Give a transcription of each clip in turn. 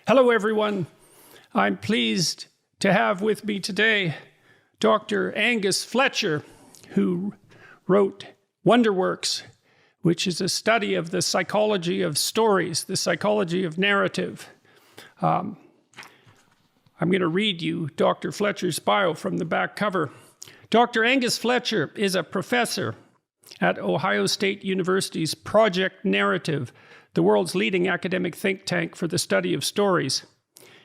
Hello, everyone. I'm pleased to have with me today Dr. Angus Fletcher, who wrote Wonderworks, which is a study of the psychology of stories, the psychology of narrative. I'm going to read you Dr. Fletcher's bio from the back cover. Dr. Angus Fletcher is a professor at Ohio State University's Project Narrative, the world's leading academic think tank for the study of stories.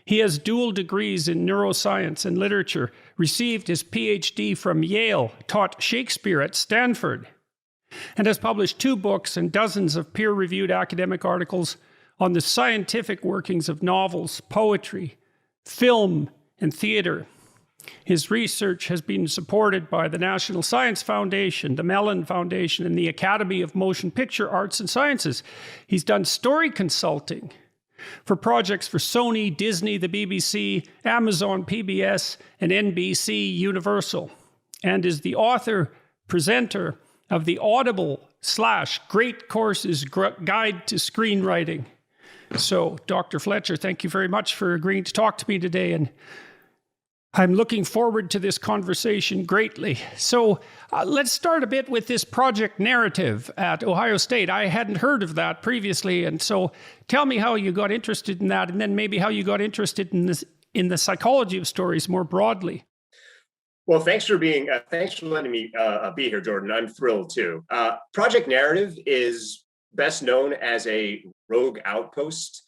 He has dual degrees in neuroscience and literature, received his PhD from Yale, taught Shakespeare at Stanford, and has published 2 books and dozens of peer-reviewed academic articles on the scientific workings of novels, poetry, film, and theater. His research has been supported by the National Science Foundation, the Mellon Foundation, and the Academy of Motion Picture Arts and Sciences. He's done story consulting for projects for Sony, Disney, the BBC, Amazon, PBS, and NBC Universal, and is the author, presenter of the Audible / Great Courses Guide to Screenwriting. So, Dr. Fletcher, thank you very much for agreeing to talk to me today, and I'm looking forward to this conversation greatly. So let's start a bit with this project narrative at Ohio State. I hadn't heard of that previously, and so tell me how you got interested in that, and then maybe how you got interested in the psychology of stories more broadly. Well, thanks for letting me be here, Jordan. I'm thrilled too. Project Narrative is best known as a rogue outpost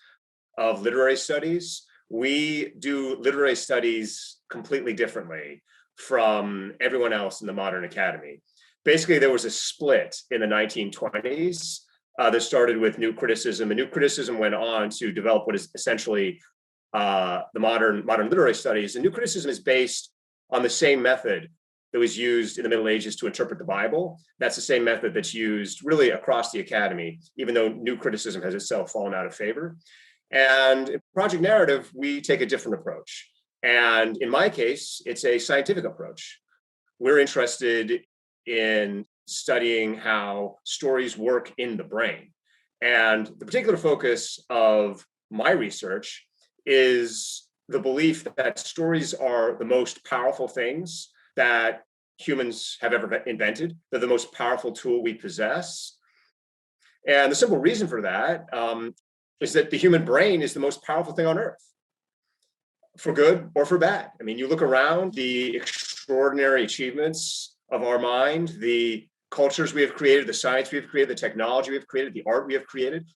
of literary studies. We do literary studies completely differently from everyone else in the modern academy. Basically, there was a split in the 1920s that started with New Criticism, and New Criticism went on to develop what is essentially the modern literary studies. And New Criticism is based on the same method that was used in the Middle Ages to interpret the Bible. That's the same method that's used really across the academy, even though New Criticism has itself fallen out of favor. And in Project Narrative, we take a different approach. And in my case, it's a scientific approach. We're interested in studying how stories work in the brain. And the particular focus of my research is the belief that stories are the most powerful things that humans have ever invented. They're the most powerful tool we possess. And the simple reason for that is that the human brain is the most powerful thing on earth, for good or for bad. I mean, you look around, the extraordinary achievements of our mind, the cultures we have created, the science we have created, the technology we have created, the art we have created,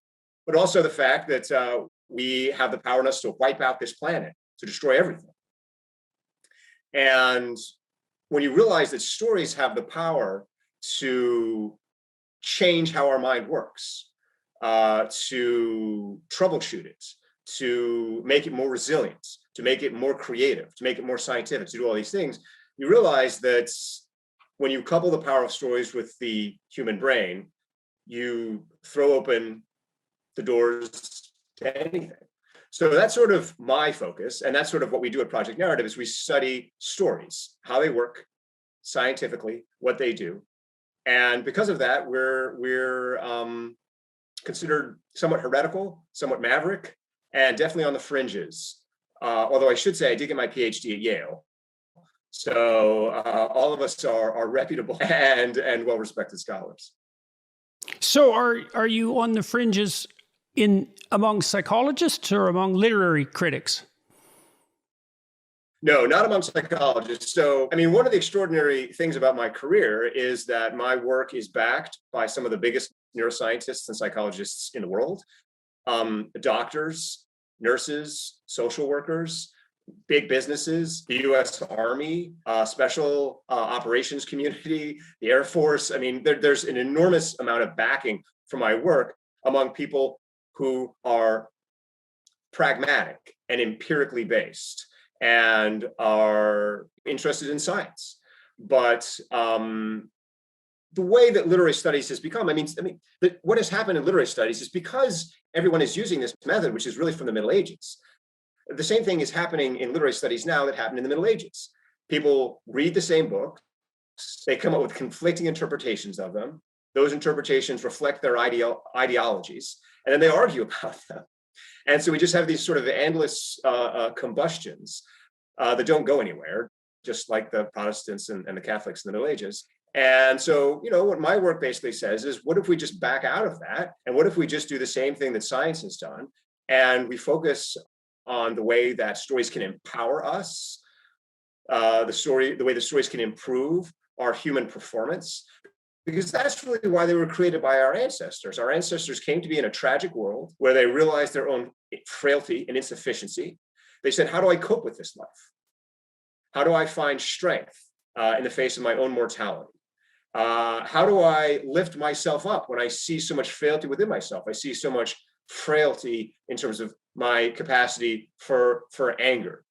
but also the fact that we have the power in us to wipe out this planet, to destroy everything. And when you realize that stories have the power to change how our mind works, to troubleshoot it, to make it more resilient, to make it more creative, to make it more scientific, to do all these things, you realize that when you couple the power of stories with the human brain, you throw open the doors to anything. So that's sort of my focus, and that's sort of what we do at Project Narrative is we study stories, how they work scientifically, what they do. And because of that, we're considered somewhat heretical, somewhat maverick, and definitely on the fringes. Although I should say I did get my PhD at Yale. So all of us are reputable and well-respected scholars. So are you on the fringes among psychologists or among literary critics? No, not among psychologists. So, I mean, one of the extraordinary things about my career is that my work is backed by some of the biggest neuroscientists and psychologists in the world, doctors, nurses, social workers, big businesses, the US Army, special operations community, the Air Force. I mean, there's an enormous amount of backing for my work among people who are pragmatic and empirically based and are interested in science. But the way that literary studies has become, what has happened in literary studies is because everyone is using this method, which is really from the Middle Ages. The same thing is happening in literary studies now that happened in the Middle Ages. People read the same book, they come up with conflicting interpretations of them. Those interpretations reflect their ideologies, and then they argue about them. And so we just have these sort of endless combustions that don't go anywhere, just like the Protestants and the Catholics in the Middle Ages. And so, what my work basically says is, what if we just back out of that? And what if we just do the same thing that science has done? And we focus on the way that stories can empower us, the way the stories can improve our human performance, because that's really why they were created by our ancestors. Our ancestors came to be in a tragic world where they realized their own frailty and insufficiency. They said, how do I cope with this life? How do I find strength in the face of my own mortality? How do I lift myself up when I see so much frailty within myself? I see so much frailty in terms of my capacity for anger,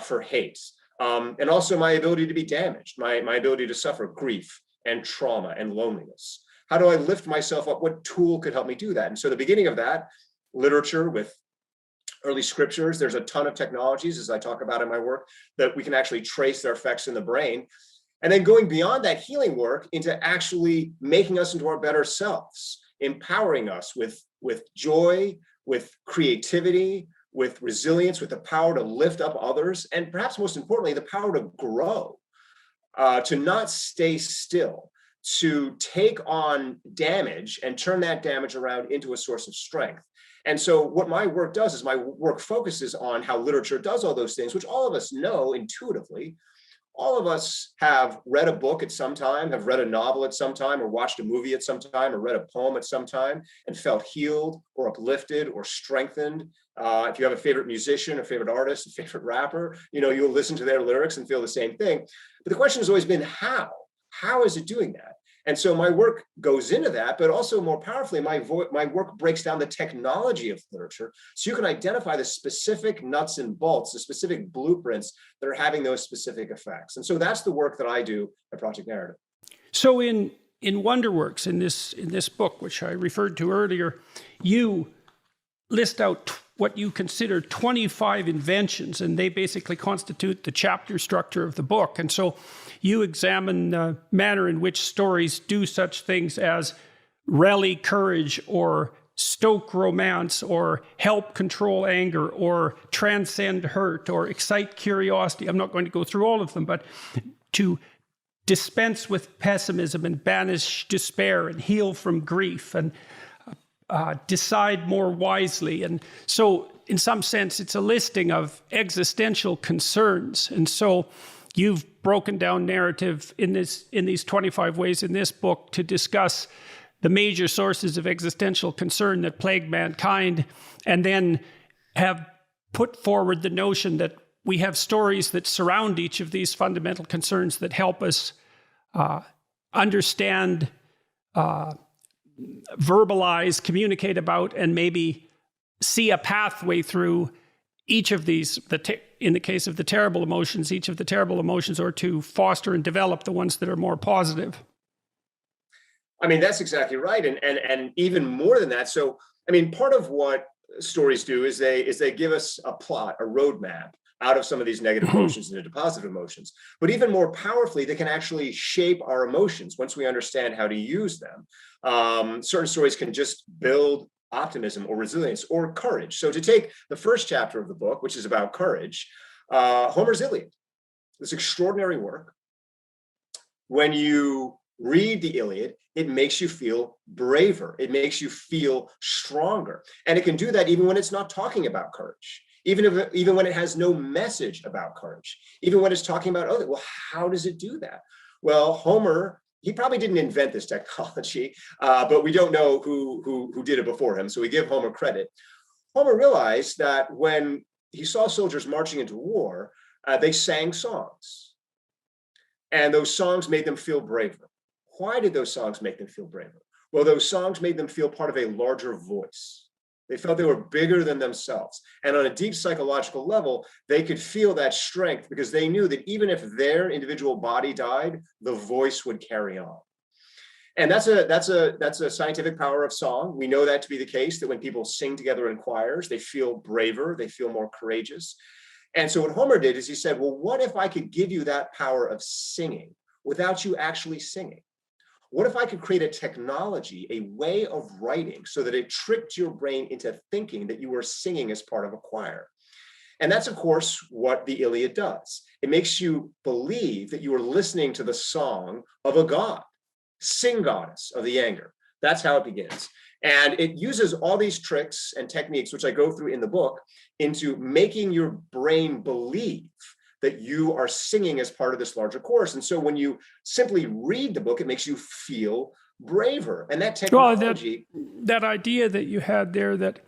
for hate, and also my ability to be damaged, my ability to suffer grief and trauma and loneliness. How do I lift myself up? What tool could help me do that? And so the beginning of that, literature with early scriptures. There's a ton of technologies, as I talk about in my work, that we can actually trace their effects in the brain. And then going beyond that healing work into actually making us into our better selves, empowering us with joy, with creativity, with resilience, with the power to lift up others, and perhaps most importantly, the power to grow, to not stay still, to take on damage and turn that damage around into a source of strength. And so what my work does is my work focuses on how literature does all those things, which all of us know intuitively. All of us have read a book at some time, have read a novel at some time, or watched a movie at some time, or read a poem at some time, and felt healed or uplifted or strengthened. If you have a favorite musician, a favorite artist, a favorite rapper, you'll listen to their lyrics and feel the same thing. But the question has always been how? How is it doing that? And so my work goes into that, but also more powerfully, my work breaks down the technology of literature so you can identify the specific nuts and bolts, the specific blueprints that are having those specific effects. And so that's the work that I do at Project Narrative. So in Wonderworks, in this book, which I referred to earlier, you list out what you consider 25 inventions, and they basically constitute the chapter structure of the book. And so you examine the manner in which stories do such things as rally courage, or stoke romance, or help control anger, or transcend hurt, or excite curiosity. I'm not going to go through all of them, but to dispense with pessimism and banish despair and heal from grief and decide more wisely. And so in some sense, it's a listing of existential concerns. And so you've broken down narrative in these 25 ways in this book to discuss the major sources of existential concern that plague mankind, and then have put forward the notion that we have stories that surround each of these fundamental concerns that help us understand, verbalize, communicate about, and maybe see a pathway through each of these, in the case of the terrible emotions, each of the terrible emotions, or to foster and develop the ones that are more positive. I mean, that's exactly right. And even more than that. So, I mean, part of what stories do is they give us a plot, a roadmap out of some of these negative emotions into positive emotions. But even more powerfully, they can actually shape our emotions once we understand how to use them. Certain stories can just build optimism or resilience or courage. So to take the first chapter of the book, which is about courage, Homer's Iliad, this extraordinary work. When you read the Iliad, it makes you feel braver. It makes you feel stronger. And it can do that even when it's not talking about courage. Even when it has no message about courage, even when it's talking about, well, how does it do that? Well, Homer, he probably didn't invent this technology, but we don't know who did it before him, so we give Homer credit. Homer realized that when he saw soldiers marching into war, they sang songs, and those songs made them feel braver. Why did those songs make them feel braver? Well, those songs made them feel part of a larger voice. They felt they were bigger than themselves. And on a deep psychological level, they could feel that strength because they knew that even if their individual body died, the voice would carry on. And that's a scientific power of song. We know that to be the case, that when people sing together in choirs, they feel braver, they feel more courageous. And so what Homer did is he said, well, what if I could give you that power of singing without you actually singing? what if I could create a technology, a way of writing so that it tricked your brain into thinking that you were singing as part of a choir? And that's, of course, what the Iliad does. It makes you believe that you are listening to the song of a god, sing goddess of the anger. That's how it begins. And it uses all these tricks and techniques, which I go through in the book, into making your brain believe that you are singing as part of this larger chorus. And so when you simply read the book, it makes you feel braver. And that technology... Well, that idea that you had there, that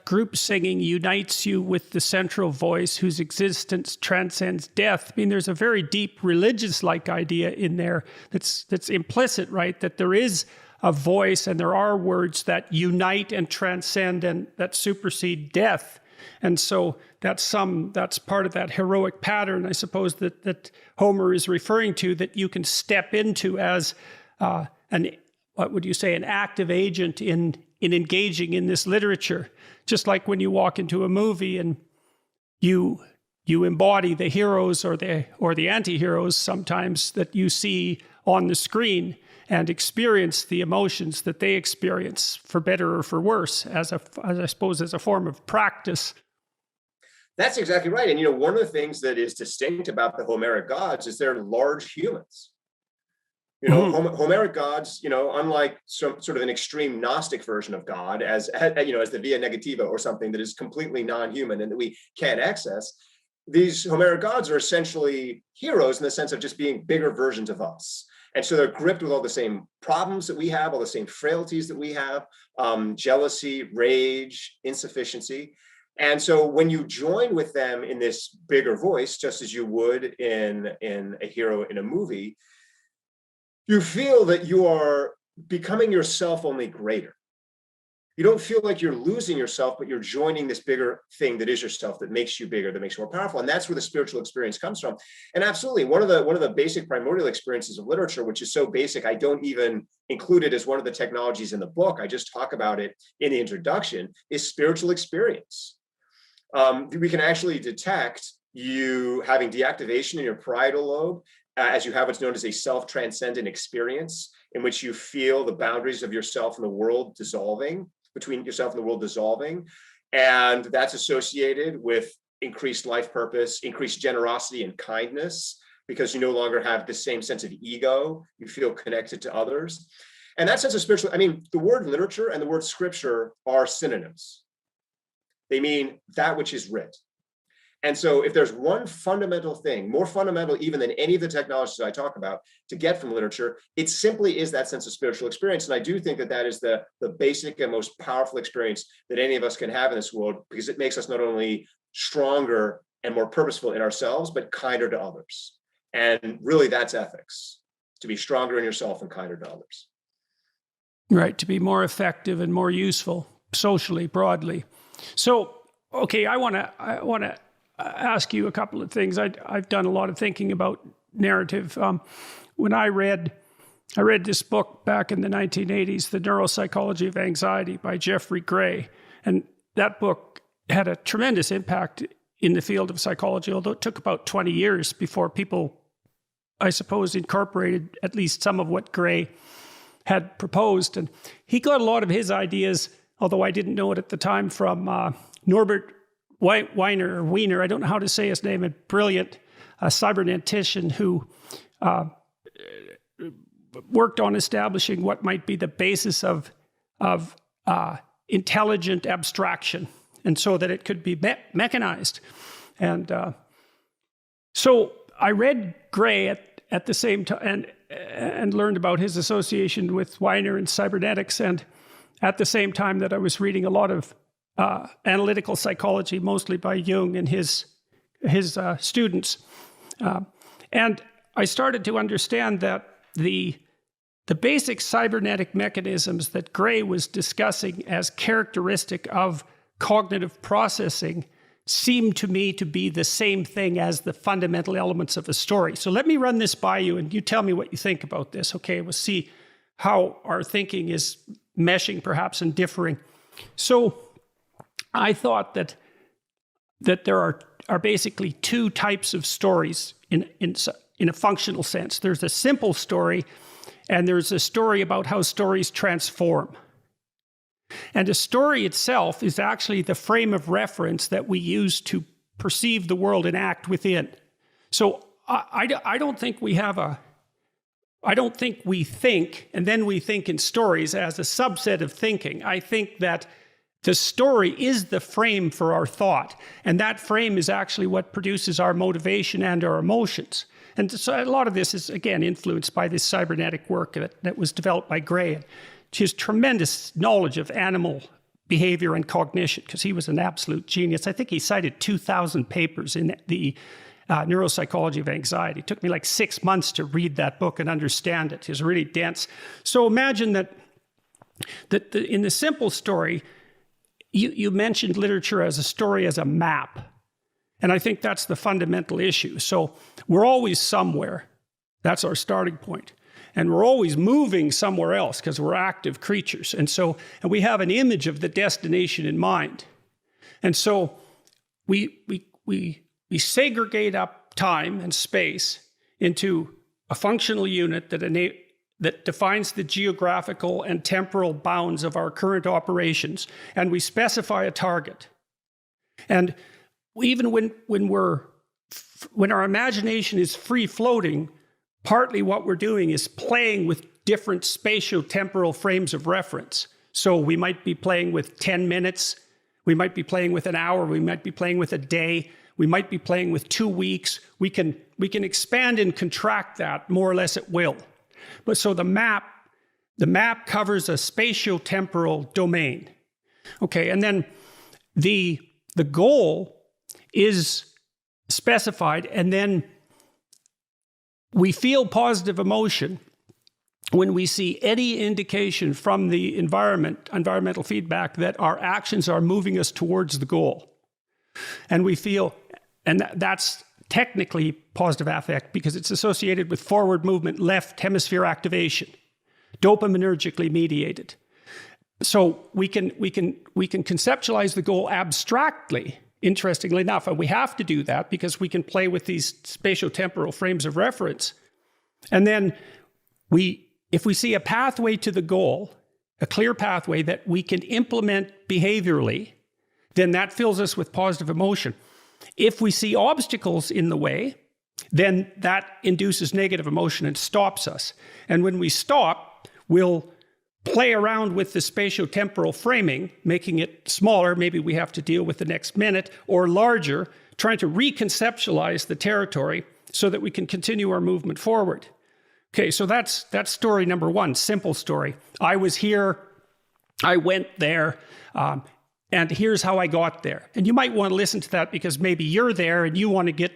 group singing unites you with the central voice whose existence transcends death. I mean, there's a very deep religious-like idea in there that's implicit, right? That there is a voice and there are words that unite and transcend and that supersede death. And so that's part of that heroic pattern, I suppose, that Homer is referring to, that you can step into as an active agent in engaging in this literature. Just like when you walk into a movie and you embody the heroes or the anti-heroes sometimes that you see on the screen and experience the emotions that they experience, for better or for worse, as I suppose as a form of practice. That's exactly right. And one of the things that is distinct about the Homeric gods is they're large humans. Homeric gods, unlike sort of an extreme Gnostic version of God, as the Via Negativa or something that is completely non-human and that we can't access, these Homeric gods are essentially heroes in the sense of just being bigger versions of us. And so they're gripped with all the same problems that we have, all the same frailties that we have, jealousy, rage, insufficiency. And so when you join with them in this bigger voice, just as you would in a hero in a movie, you feel that you are becoming yourself only greater. You don't feel like you're losing yourself, but you're joining this bigger thing that is yourself, that makes you bigger, that makes you more powerful. And that's where the spiritual experience comes from. And absolutely, one of the basic primordial experiences of literature, which is so basic, I don't even include it as one of the technologies in the book, I just talk about it in the introduction, is spiritual experience. We can actually detect you having deactivation in your parietal lobe, as you have what's known as a self-transcendent experience, in which you feel the boundaries of yourself and the world dissolving, between yourself and the world dissolving. And that's associated with increased life purpose, increased generosity and kindness, because you no longer have the same sense of ego. You feel connected to others. And that sense of spiritual, the word literature and the word scripture are synonyms. They mean that which is writ. And so if there's one fundamental thing, more fundamental even than any of the technologies I talk about, to get from literature, it simply is that sense of spiritual experience. And I do think that is the basic and most powerful experience that any of us can have in this world, because it makes us not only stronger and more purposeful in ourselves, but kinder to others. And really, that's ethics, to be stronger in yourself and kinder to others. Right, to be more effective and more useful socially, broadly. So, okay, I want to ask you a couple of things. I've done a lot of thinking about narrative. When I read this book back in the 1980s, The Neuropsychology of Anxiety by Jeffrey Gray, and that book had a tremendous impact in the field of psychology, although it took about 20 years before people, I suppose, incorporated at least some of what Gray had proposed. And he got a lot of his ideas, although I didn't know it at the time, from Norbert Wiener, I don't know how to say his name, a brilliant cybernetician who worked on establishing what might be the basis of intelligent abstraction, and so that it could be mechanized. And so I read Gray at the same time and learned about his association with Wiener and cybernetics, and at the same time that I was reading a lot of analytical psychology, mostly by Jung and his students. And I started to understand that the basic cybernetic mechanisms that Gray was discussing as characteristic of cognitive processing seemed to me to be the same thing as the fundamental elements of a story. So let me run this by you, and you tell me what you think about this, okay? We'll see how our thinking is meshing, perhaps, and differing. So I thought that there are basically two types of stories in in a functional sense. There's a simple story, and there's a story about how stories transform. And a story itself is actually the frame of reference that we use to perceive the world and act within. So I don't think we have I don't think we think, and then we think in stories as a subset of thinking. I think that the story is the frame for our thought, and that frame is actually what produces our motivation and our emotions. And so a lot of this is, again, influenced by this cybernetic work that was developed by Gray, and his tremendous knowledge of animal behavior and cognition, because he was an absolute genius. I think he cited 2,000 papers in the neuropsychology of anxiety. It took me like 6 months to read that book and understand it. It's really dense. So imagine that in the simple story, you mentioned literature as a story, as a map. And I think that's the fundamental issue. So we're always somewhere. That's our starting point. And we're always moving somewhere else because we're active creatures. And we have an image of the destination in mind. And so we segregate up time and space into a functional unit that defines the geographical and temporal bounds of our current operations, and we specify a target. And even when our imagination is free floating, partly what we're doing is playing with different spatio-temporal frames of reference. So we might be playing with 10 minutes, we might be playing with an hour, we might be playing with a day, we might be playing with 2 weeks. We can expand and contract that more or less at will. But so the map covers a spatio-temporal domain. Okay, and then the goal is specified, and then we feel positive emotion when we see any indication from the environmental feedback that our actions are moving us towards the goal. And we feel, and that's technically positive affect because it's associated with forward movement, left hemisphere activation, dopaminergically mediated. So we can conceptualize the goal abstractly, interestingly enough, and we have to do that because we can play with these spatio-temporal frames of reference. And then if we see a pathway to the goal, a clear pathway that we can implement behaviorally, then that fills us with positive emotion. If we see obstacles in the way, then that induces negative emotion and stops us. And when we stop, we'll play around with the spatio-temporal framing, making it smaller. Maybe we have to deal with the next minute, or larger, trying to reconceptualize the territory so that we can continue our movement forward. Okay, so that's story number one, simple story. I was here, I went there, and here's how I got there. And you might want to listen to that because maybe you're there and you want to get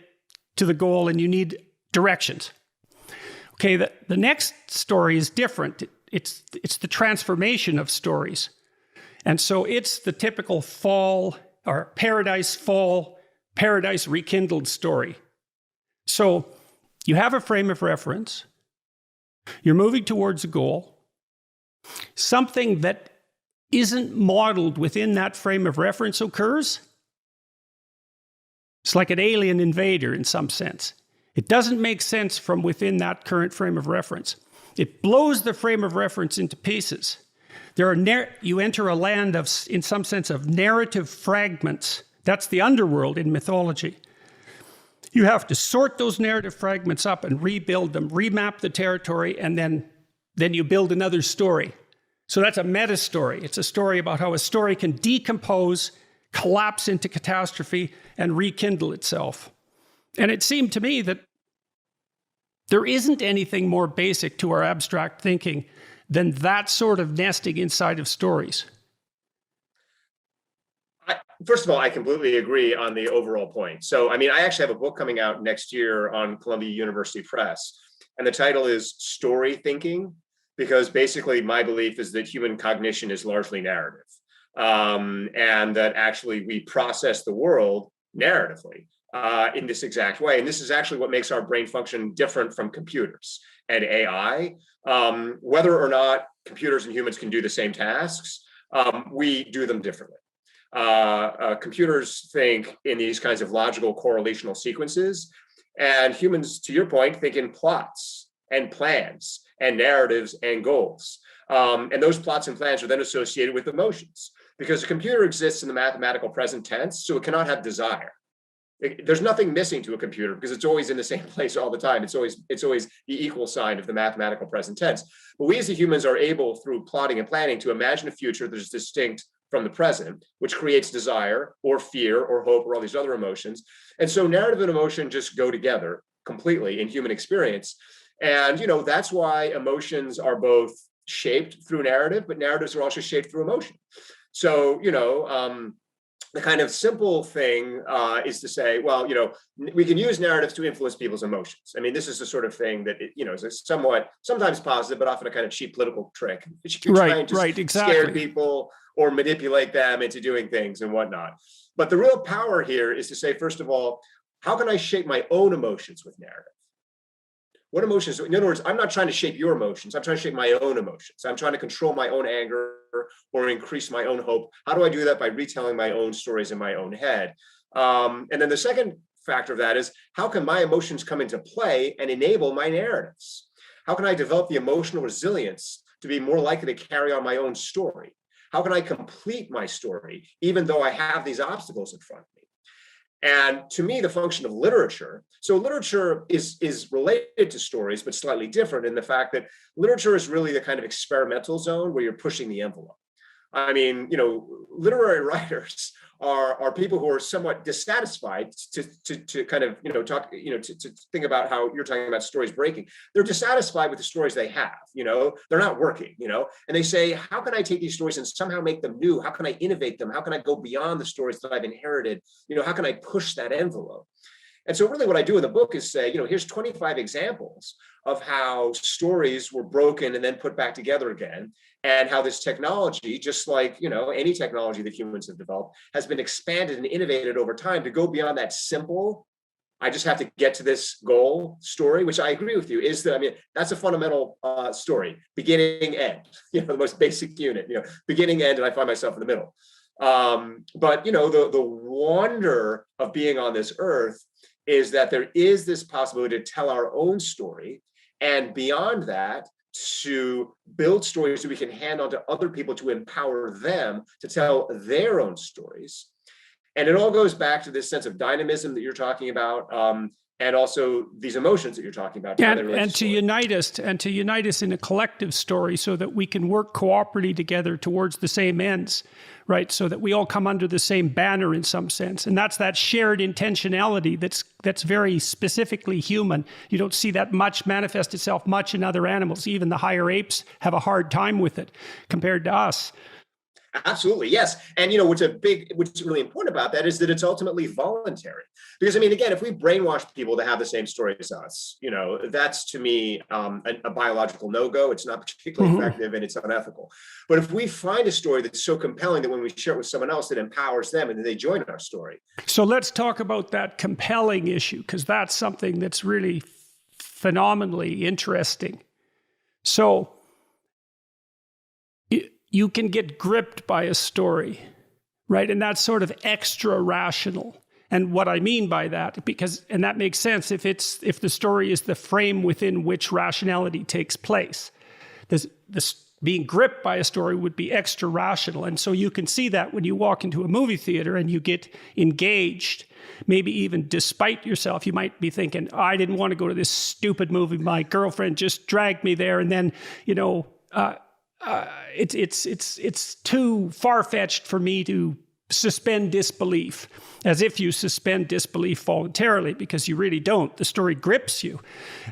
to the goal and you need directions. Okay, the next story is different. It's the transformation of stories. And so it's the typical fall paradise rekindled story. So you have a frame of reference. You're moving towards a goal. Something that isn't modeled within that frame of reference occurs. It's like an alien invader in some sense. It doesn't make sense from within that current frame of reference. It blows the frame of reference into pieces. You enter a land of, in some sense, of narrative fragments. That's the underworld in mythology. You have to sort those narrative fragments up and rebuild them, remap the territory, and then you build another story. So that's a meta story. It's a story about how a story can decompose, collapse into catastrophe, and rekindle itself. And it seemed to me that there isn't anything more basic to our abstract thinking than that sort of nesting inside of stories. First of all, I completely agree on the overall point. So, I mean, I actually have a book coming out next year on Columbia University Press, and the title is Story Thinking, because basically my belief is that human cognition is largely narrative, and that actually we process the world narratively in this exact way. And this is actually what makes our brain function different from computers and AI. Whether or not computers and humans can do the same tasks, we do them differently. Computers think in these kinds of logical correlational sequences. And humans, to your point, think in plots and plans and narratives and goals. And those plots and plans are then associated with emotions, because a computer exists in the mathematical present tense, so it cannot have desire. There's nothing missing to a computer because it's always in the same place all the time. It's always the equal sign of the mathematical present tense. But we as humans are able, through plotting and planning, to imagine a future that is distinct from the present, which creates desire or fear or hope or all these other emotions. And so narrative and emotion just go together completely in human experience. And that's why emotions are both shaped through narrative, but narratives are also shaped through emotion. So the kind of simple thing is to say, well, we can use narratives to influence people's emotions. I mean, this is the sort of thing that is a somewhat, sometimes positive, but often a kind of cheap political trick. You're trying to scare people or manipulate them into doing things and whatnot. But the real power here is to say, first of all, how can I shape my own emotions with narrative? What emotions? In other words, I'm not trying to shape your emotions. I'm trying to shape my own emotions. I'm trying to control my own anger or increase my own hope. How do I do that? By retelling my own stories in my own head. And then the second factor of that is, how can my emotions come into play and enable my narratives? How can I develop the emotional resilience to be more likely to carry on my own story? How can I complete my story, even though I have these obstacles in front of me? And to me, the function of literature, so literature is related to stories, but slightly different in the fact that literature is really the kind of experimental zone where you're pushing the envelope. I mean, literary writers are people who are somewhat dissatisfied to kind of, talk, to think about how you're talking about stories breaking. They're dissatisfied with the stories they have, they're not working, and they say, how can I take these stories and somehow make them new? How can I innovate them? How can I go beyond the stories that I've inherited? How can I push that envelope? And so really what I do in the book is say, here's 25 examples of how stories were broken and then put back together again, and how this technology, just like, any technology that humans have developed, has been expanded and innovated over time to go beyond that simple, I just have to get to this goal story, which I agree with you, that's a fundamental story, beginning, end, the most basic unit, beginning, end, and I find myself in the middle. But, the wonder of being on this earth is that there is this possibility to tell our own story, and beyond that, to build stories that we can hand on to other people to empower them to tell their own stories. And it all goes back to this sense of dynamism that you're talking about, and also these emotions that you're talking about. And to unite us in a collective story so that we can work cooperatively together towards the same ends, right? So that we all come under the same banner in some sense. And that's that shared intentionality that's very specifically human. You don't see that much manifest itself much in other animals. Even the higher apes have a hard time with it compared to us. Absolutely, yes. And what's really important about that is that it's ultimately voluntary. Because again, if we brainwash people to have the same story as us, that's to me a biological no-go. It's not particularly effective and it's unethical. But if we find a story that's so compelling that when we share it with someone else, it empowers them and then they join our story. So let's talk about that compelling issue, because that's something that's really phenomenally interesting. So you can get gripped by a story, right? And that's sort of extra rational. And what I mean by that, and that makes sense if the story is the frame within which rationality takes place. This being gripped by a story would be extra rational. And so you can see that when you walk into a movie theater and you get engaged, maybe even despite yourself. You might be thinking, I didn't want to go to this stupid movie. My girlfriend just dragged me there. And then, it's too far-fetched for me to suspend disbelief, as if you suspend disbelief voluntarily, because you really don't. The story grips you.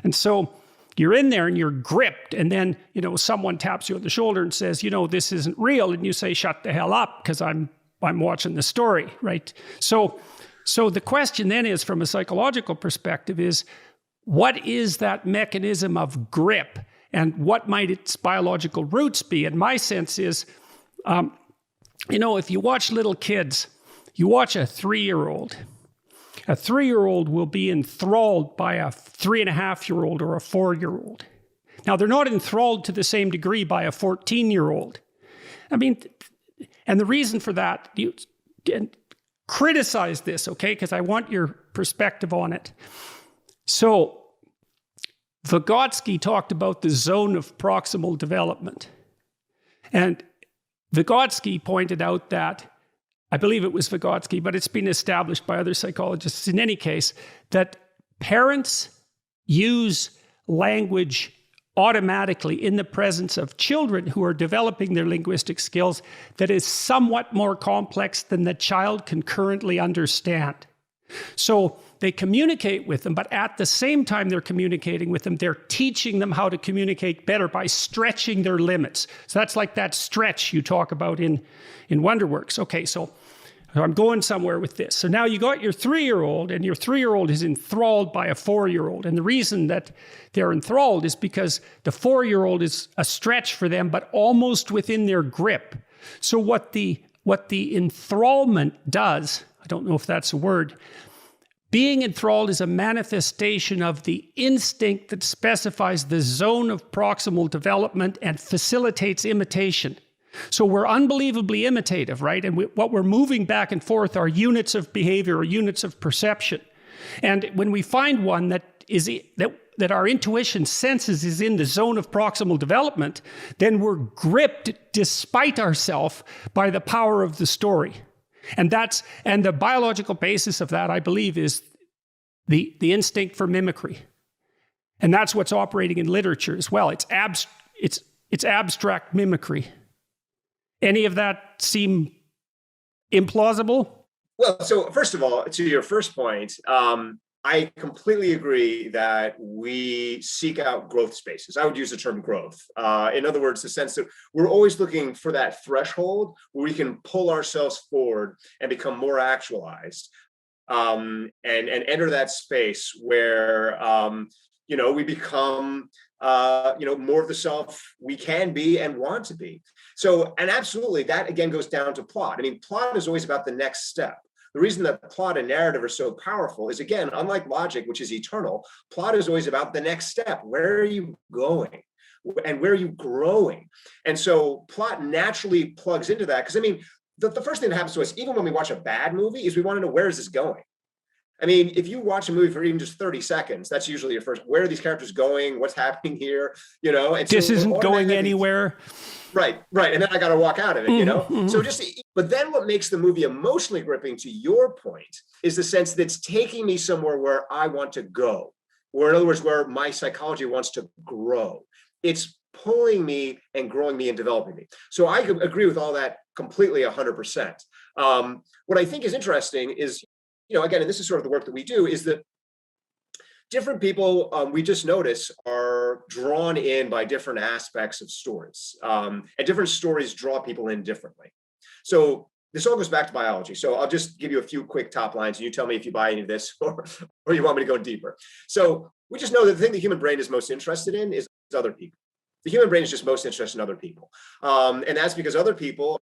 And so you're in there and you're gripped, and then, someone taps you on the shoulder and says, this isn't real. And you say, shut the hell up, because I'm watching the story, right? So the question then is, from a psychological perspective, is what is that mechanism of grip? And what might its biological roots be? And my sense is, if you watch little kids, you watch a 3-year-old. A 3-year-old will be enthralled by a 3.5-year-old or a 4-year-old. Now, they're not enthralled to the same degree by a 14-year-old. And the reason for that, and criticize this, okay? Because I want your perspective on it. So Vygotsky talked about the zone of proximal development. And Vygotsky pointed out that, I believe it was Vygotsky, but it's been established by other psychologists in any case, that parents use language automatically in the presence of children who are developing their linguistic skills that is somewhat more complex than the child can currently understand. So they communicate with them, but at the same time they're communicating with them, they're teaching them how to communicate better by stretching their limits. So that's like that stretch you talk about in Wonderworks. Okay, so I'm going somewhere with this. So now you got your 3-year-old, and your 3-year-old is enthralled by a 4-year-old. And the reason that they're enthralled is because the 4-year-old is a stretch for them, but almost within their grip. So what the enthrallment does, I don't know if that's a word, being enthralled is a manifestation of the instinct that specifies the zone of proximal development and facilitates imitation. So we're unbelievably imitative, right? And what we're moving back and forth are units of behavior or units of perception. And when we find one that our intuition senses is in the zone of proximal development, then we're gripped despite ourselves by the power of the story. And the biological basis of that, I believe, is the instinct for mimicry. And that's what's operating in literature as well. It's abstract mimicry. Any of that seem implausible? Well, so first of all, to your first point, I completely agree that we seek out growth spaces. I would use the term growth. In other words, the sense that we're always looking for that threshold where we can pull ourselves forward and become more actualized, and enter that space where we become more of the self we can be and want to be. So, and absolutely, that again goes down to plot. I mean, plot is always about the next step. The reason that plot and narrative are so powerful is, again, unlike logic, which is eternal, plot is always about the next step. Where are you going? And where are you growing? And so plot naturally plugs into that. Because, I mean, the first thing that happens to us, even when we watch a bad movie, is we want to know, where is this going? I mean, if you watch a movie for even just 30 seconds, that's usually your first, where are these characters going? What's happening here? And this so isn't going anywhere. Right. And then I got to walk out of it, So but then what makes the movie emotionally gripping, to your point, is the sense that it's taking me somewhere where I want to go, or in other words, where my psychology wants to grow. It's pulling me and growing me and developing me. So I agree with all that completely 100%. What I think is interesting is, again, and this is sort of the work that we do, is that different people, we just notice, are drawn in by different aspects of stories. And different stories draw people in differently. So this all goes back to biology. So I'll just give you a few quick top lines, and you tell me if you buy any of this or you want me to go deeper. So we just know that the thing the human brain is most interested in is other people. The human brain is just most interested in other people. And that's because other people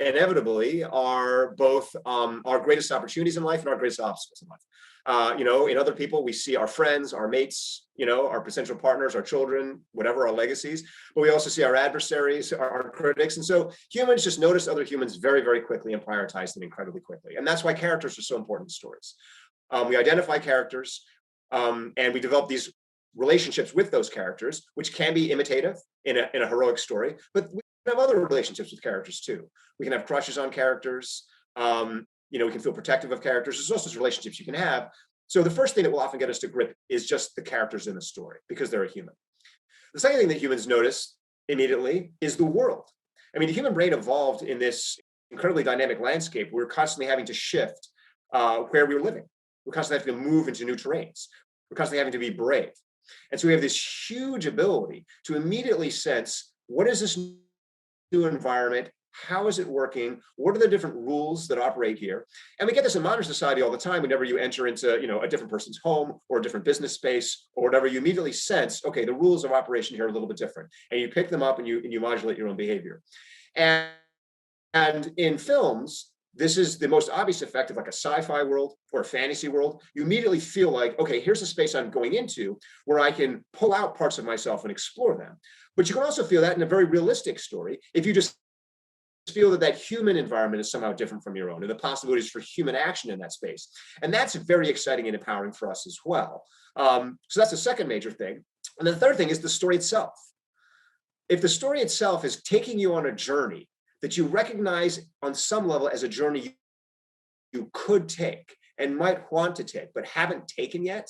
inevitably are both our greatest opportunities in life and our greatest obstacles in life. In other people, we see our friends, our mates, our potential partners, our children, whatever, our legacies. But we also see our adversaries, our critics. And so humans just notice other humans very, very quickly and prioritize them incredibly quickly. And that's why characters are so important in stories. We identify characters and we develop these relationships with those characters, which can be imitative in a heroic story, but we have other relationships with characters too. We can have crushes on characters. We can feel protective of characters. There's also relationships you can have. So the first thing that will often get us to grip is just the characters in the story, because they're a human. The second thing that humans notice immediately is the world. I mean, the human brain evolved in this incredibly dynamic landscape. We're constantly having to shift where we're living. We're constantly having to move into new terrains. We're constantly having to be brave. And so we have this huge ability to immediately sense, what is this new environment? How is it working? What are the different rules that operate here? And we get this in modern society all the time. Whenever you enter into, a different person's home or a different business space or whatever, you immediately sense, okay, the rules of operation here are a little bit different. And you pick them up and you modulate your own behavior. And in films, this is the most obvious effect of like a sci-fi world or a fantasy world. You immediately feel like, okay, here's a space I'm going into where I can pull out parts of myself and explore them. But you can also feel that in a very realistic story if you just feel that that human environment is somehow different from your own, and the possibilities for human action in that space. And that's very exciting and empowering for us as well. So that's the second major thing. And the third thing is the story itself. If the story itself is taking you on a journey that you recognize on some level as a journey you could take and might want to take, but haven't taken yet,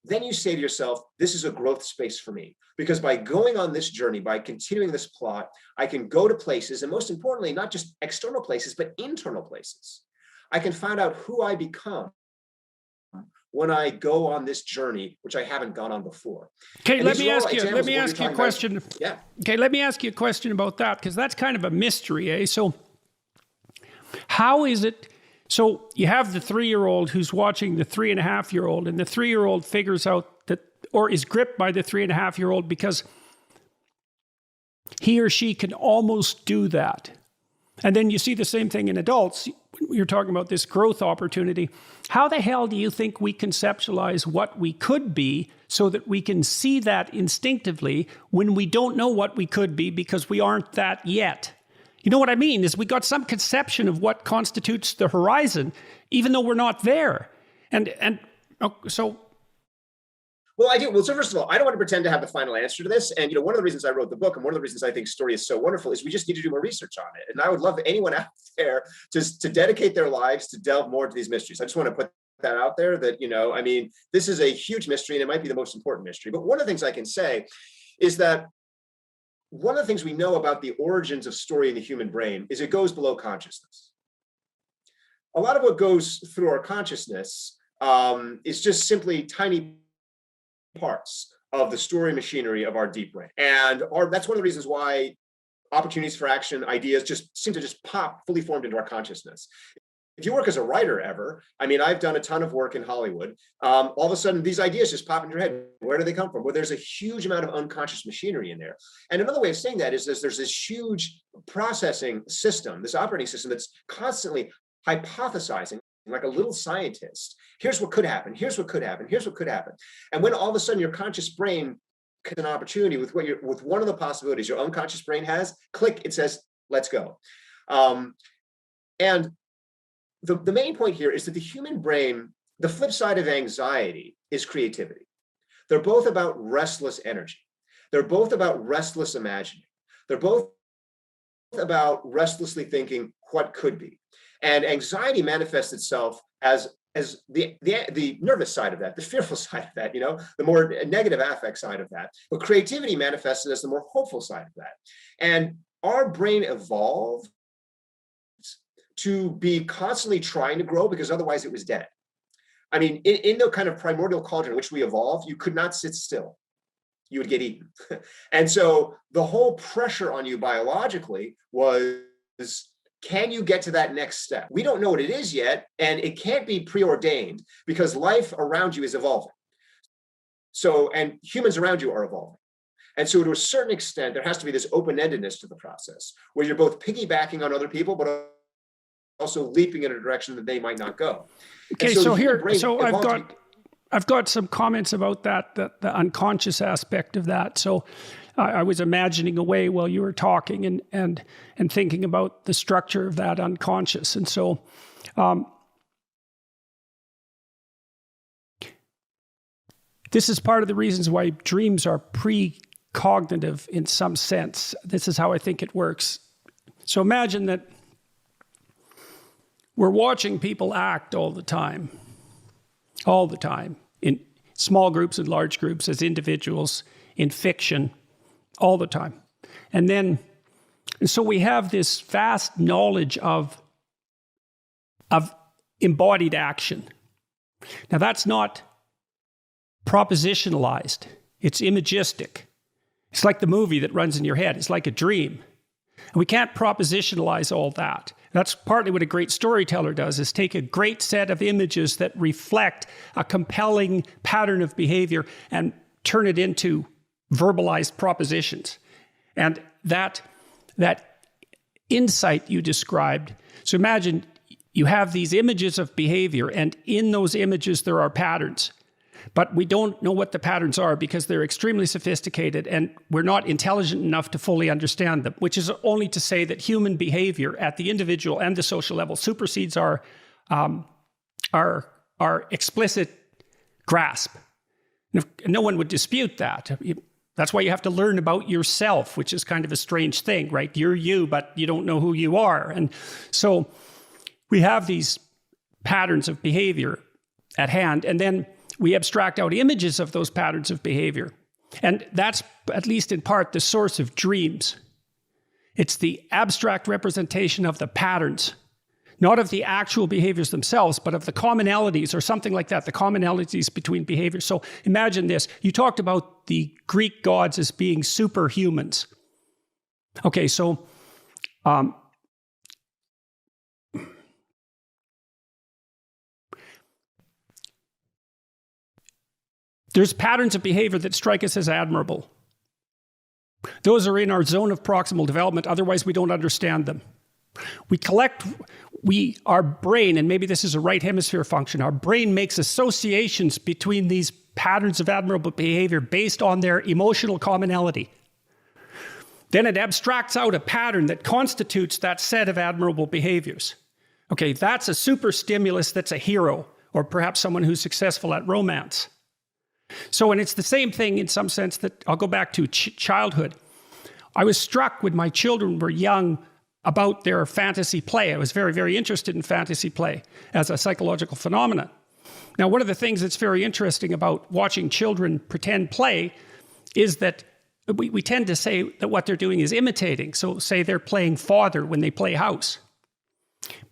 then you say to yourself, this is a growth space for me. Because by going on this journey, by continuing this plot, I can go to places, and most importantly, not just external places, but internal places. I can find out who I become when I go on this journey, which I haven't gone on before. Okay, let me ask you a question. Yeah. Okay, let me ask you a question about that, because that's kind of a mystery, eh? So how is it? So you have the 3-year-old who's watching the 3.5-year-old, and the 3-year-old figures out that, or is gripped by the 3.5-year-old because he or she can almost do that. And then you see the same thing in adults. You're talking about this growth opportunity. How the hell do you think we conceptualize what we could be so that we can see that instinctively when we don't know what we could be because we aren't that yet? You know what I mean? Is we got some conception of what constitutes the horizon, even though we're not there. So. Well, I do. Well, so first of all, I don't want to pretend to have the final answer to this. And, one of the reasons I wrote the book, and one of the reasons I think story is so wonderful, is we just need to do more research on it. And I would love anyone out there to dedicate their lives to delve more into these mysteries. I just want to put that out there that, this is a huge mystery, and it might be the most important mystery. But one of the things I can say is that one of the things we know about the origins of story in the human brain is it goes below consciousness. A lot of what goes through our consciousness is just simply tiny parts of the story machinery of our deep brain. And that's one of the reasons why opportunities for action, ideas just seem to just pop fully formed into our consciousness. If you work as a writer ever, I've done a ton of work in Hollywood. All of a sudden, these ideas just pop in your head. Where do they come from? Well, there's a huge amount of unconscious machinery in there. And another way of saying that is there's this huge processing system, this operating system that's constantly hypothesizing like a little scientist. Here's what could happen. Here's what could happen. Here's what could happen. And when all of a sudden your conscious brain gets an opportunity with with one of the possibilities your unconscious brain has, click, it says, let's go. And the main point here is that the human brain, the flip side of anxiety is creativity. They're both about restless energy. They're both about restless imagining. They're both about restlessly thinking what could be. And anxiety manifests itself as the nervous side of that, the fearful side of that, the more negative affect side of that. But creativity manifests as the more hopeful side of that. And our brain evolved to be constantly trying to grow because otherwise it was dead. In the kind of primordial cauldron in which we evolved, you could not sit still. You would get eaten. And so the whole pressure on you biologically was, can you get to that next step? We don't know what it is yet, and it can't be preordained because life around you is evolving. So, and humans around you are evolving. And so to a certain extent, there has to be this open-endedness to the process where you're both piggybacking on other people, but also leaping in a direction that they might not go. Okay, I've got some comments about that, the unconscious aspect of that. So I was imagining away while you were talking and thinking about the structure of that unconscious. And so this is part of the reasons why dreams are precognitive in some sense. This is how I think it works. So imagine that we're watching people act all the time, in small groups and large groups, as individuals, in fiction, all the time. And so we have this vast knowledge of embodied action. Now that's not propositionalized. It's imagistic. It's like the movie that runs in your head. It's like a dream. And we can't propositionalize all that. That's partly what a great storyteller does, is take a great set of images that reflect a compelling pattern of behavior and turn it into verbalized propositions. And that insight you described, so imagine you have these images of behavior, and in those images there are patterns. But we don't know what the patterns are because they're extremely sophisticated and we're not intelligent enough to fully understand them, which is only to say that human behavior at the individual and the social level supersedes our explicit grasp. No one would dispute that. That's why you have to learn about yourself, which is kind of a strange thing, right? You're you, but you don't know who you are. And so we have these patterns of behavior at hand, and then we abstract out images of those patterns of behavior. And that's, at least in part, the source of dreams. It's the abstract representation of the patterns, not of the actual behaviors themselves, but of the commonalities or something like that, the commonalities between behaviors. So imagine this. You talked about the Greek gods as being superhumans. Okay, so there's patterns of behavior that strike us as admirable. Those are in our zone of proximal development, otherwise we don't understand them. Our brain, and maybe this is a right hemisphere function, our brain makes associations between these patterns of admirable behavior based on their emotional commonality. Then it abstracts out a pattern that constitutes that set of admirable behaviors. Okay, that's a super stimulus that's a hero, or perhaps someone who's successful at romance. So, and it's the same thing in some sense that I'll go back to childhood. I was struck when my children were young about their fantasy play. I was very, very interested in fantasy play as a psychological phenomenon. Now, one of the things that's very interesting about watching children pretend play is that we tend to say that what they're doing is imitating. So say they're playing father when they play house.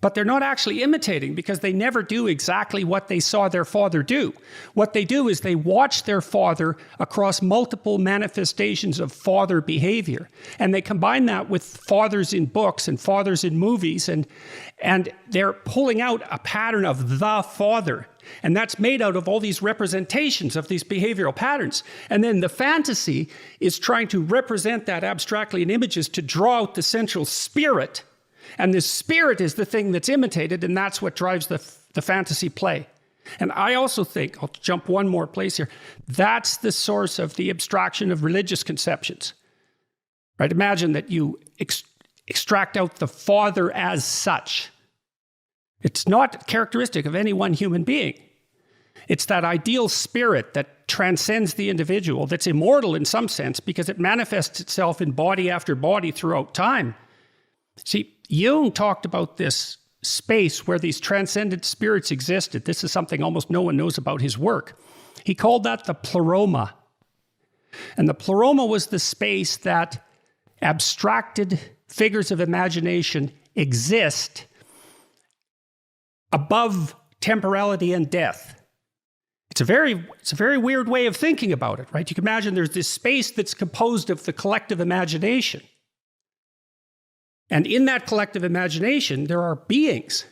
But they're not actually imitating because they never do exactly what they saw their father do. What they do is they watch their father across multiple manifestations of father behavior. And they combine that with fathers in books and fathers in movies. And they're pulling out a pattern of the father. And that's made out of all these representations of these behavioral patterns. And then the fantasy is trying to represent that abstractly in images to draw out the central spirit. And the spirit is the thing that's imitated, and that's what drives the fantasy play. And I also think, I'll jump one more place here, that's the source of the abstraction of religious conceptions. Right? Imagine that you extract out the father as such. It's not characteristic of any one human being. It's that ideal spirit that transcends the individual, that's immortal in some sense, because it manifests itself in body after body throughout time. See, Jung talked about this space where these transcendent spirits existed. This is something almost no one knows about his work. He called that the pleroma. And the pleroma was the space that abstracted figures of imagination exist above temporality and death. It's a very weird way of thinking about it, right? You can imagine there's this space that's composed of the collective imagination. And in that collective imagination, there are beings.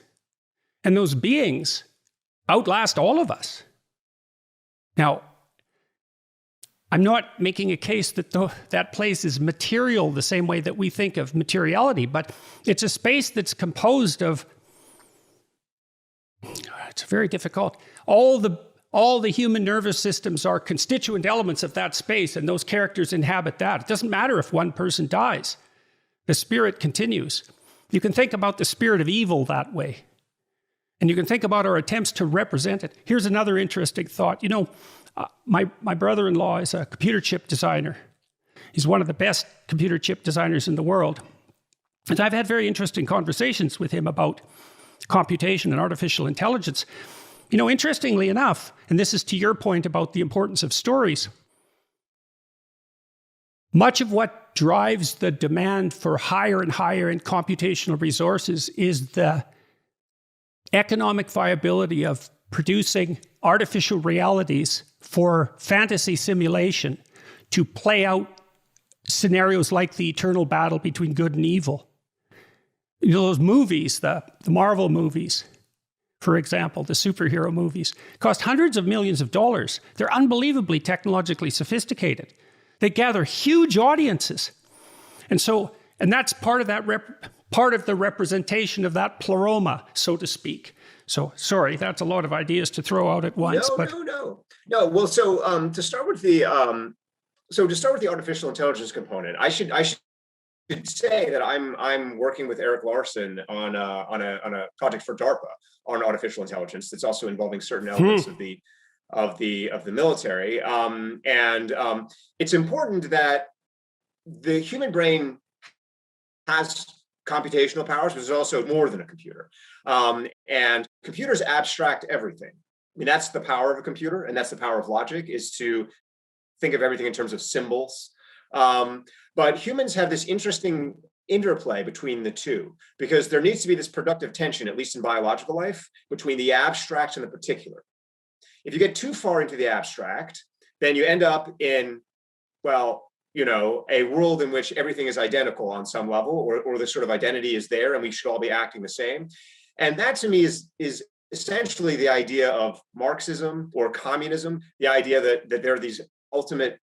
And those beings outlast all of us. Now, I'm not making a case that that place is material the same way that we think of materiality, but it's a space that's composed of, it's very difficult, all the human nervous systems are constituent elements of that space, and those characters inhabit that. It doesn't matter if one person dies. The spirit continues. You can think about the spirit of evil that way. And you can think about our attempts to represent it. Here's another interesting thought. You know, my brother-in-law is a computer chip designer. He's one of the best computer chip designers in the world. And I've had very interesting conversations with him about computation and artificial intelligence. You know, interestingly enough, and this is to your point about the importance of stories, much of what drives the demand for higher and higher end computational resources is the economic viability of producing artificial realities for fantasy simulation to play out scenarios like the eternal battle between good and evil. You know, those movies, the Marvel movies, for example, the superhero movies, cost hundreds of millions of dollars. They're unbelievably technologically sophisticated. They gather huge audiences. And that's part of that part of the representation of that pleroma, so to speak. So sorry, that's a lot of ideas to throw out at once. No. Well, to start with the artificial intelligence component, I should say that I'm working with Eric Larson on a project for DARPA on artificial intelligence that's also involving certain elements of the military. It's important that the human brain has computational powers, but it's also more than a computer. And computers abstract everything. I mean, that's the power of a computer, and that's the power of logic, is to think of everything in terms of symbols. But humans have this interesting interplay between the two, because there needs to be this productive tension, at least in biological life, between the abstract and the particular. If you get too far into the abstract, then you end up in, a world in which everything is identical on some level, or the sort of identity is there and we should all be acting the same. And that to me is essentially the idea of Marxism or communism, the idea that there are these ultimate,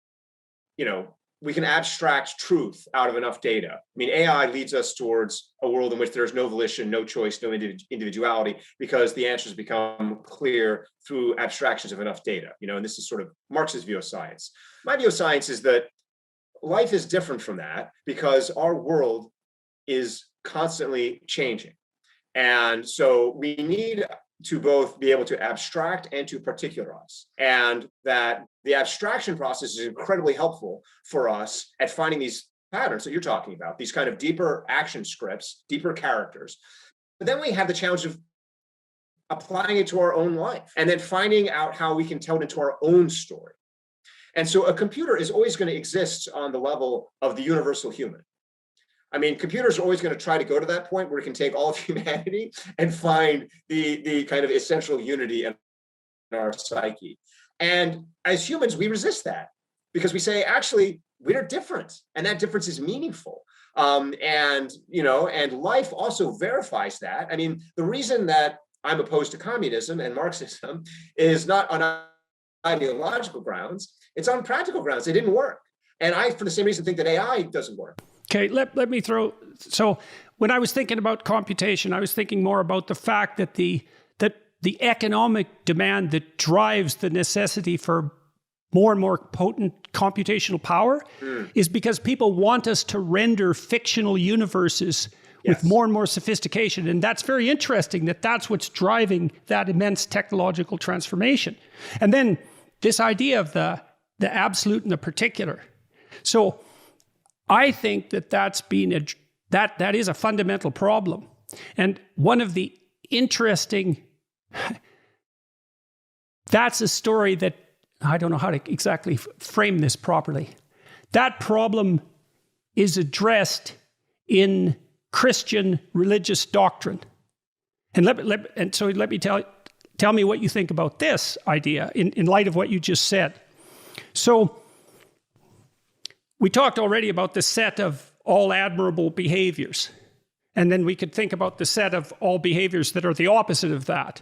we can abstract truth out of enough data. I mean, AI leads us towards a world in which there's no volition, no choice, no individuality, because the answers become clear through abstractions of enough data. And this is sort of Marx's view of science. My view of science is that life is different from that, because our world is constantly changing. And so we need to both be able to abstract and to particularize. And that the abstraction process is incredibly helpful for us at finding these patterns that you're talking about, these kind of deeper action scripts, deeper characters. But then we have the challenge of applying it to our own life and then finding out how we can tell it into our own story. And so a computer is always going to exist on the level of the universal human. I mean, computers are always going to try to go to that point where it can take all of humanity and find the kind of essential unity in our psyche. And as humans, we resist that, because we say, actually, we're different, and that difference is meaningful. And life also verifies that. I mean, the reason that I'm opposed to communism and Marxism is not on ideological grounds, it's on practical grounds. It didn't work. And I, for the same reason, think that AI doesn't work. Okay, let me throw, so when I was thinking about computation, I was thinking more about the fact that the economic demand that drives the necessity for more and more potent computational power is because people want us to render fictional universes with more and more sophistication. And that's very interesting that that's what's driving that immense technological transformation. And then this idea of the absolute and the particular. So I think that that is a fundamental problem. And one of the interesting, that's a story that, I don't know how to exactly frame this properly. That problem is addressed in Christian religious doctrine. And let me tell me what you think about this idea in light of what you just said. So we talked already about the set of all admirable behaviors. And then we could think about the set of all behaviors that are the opposite of that.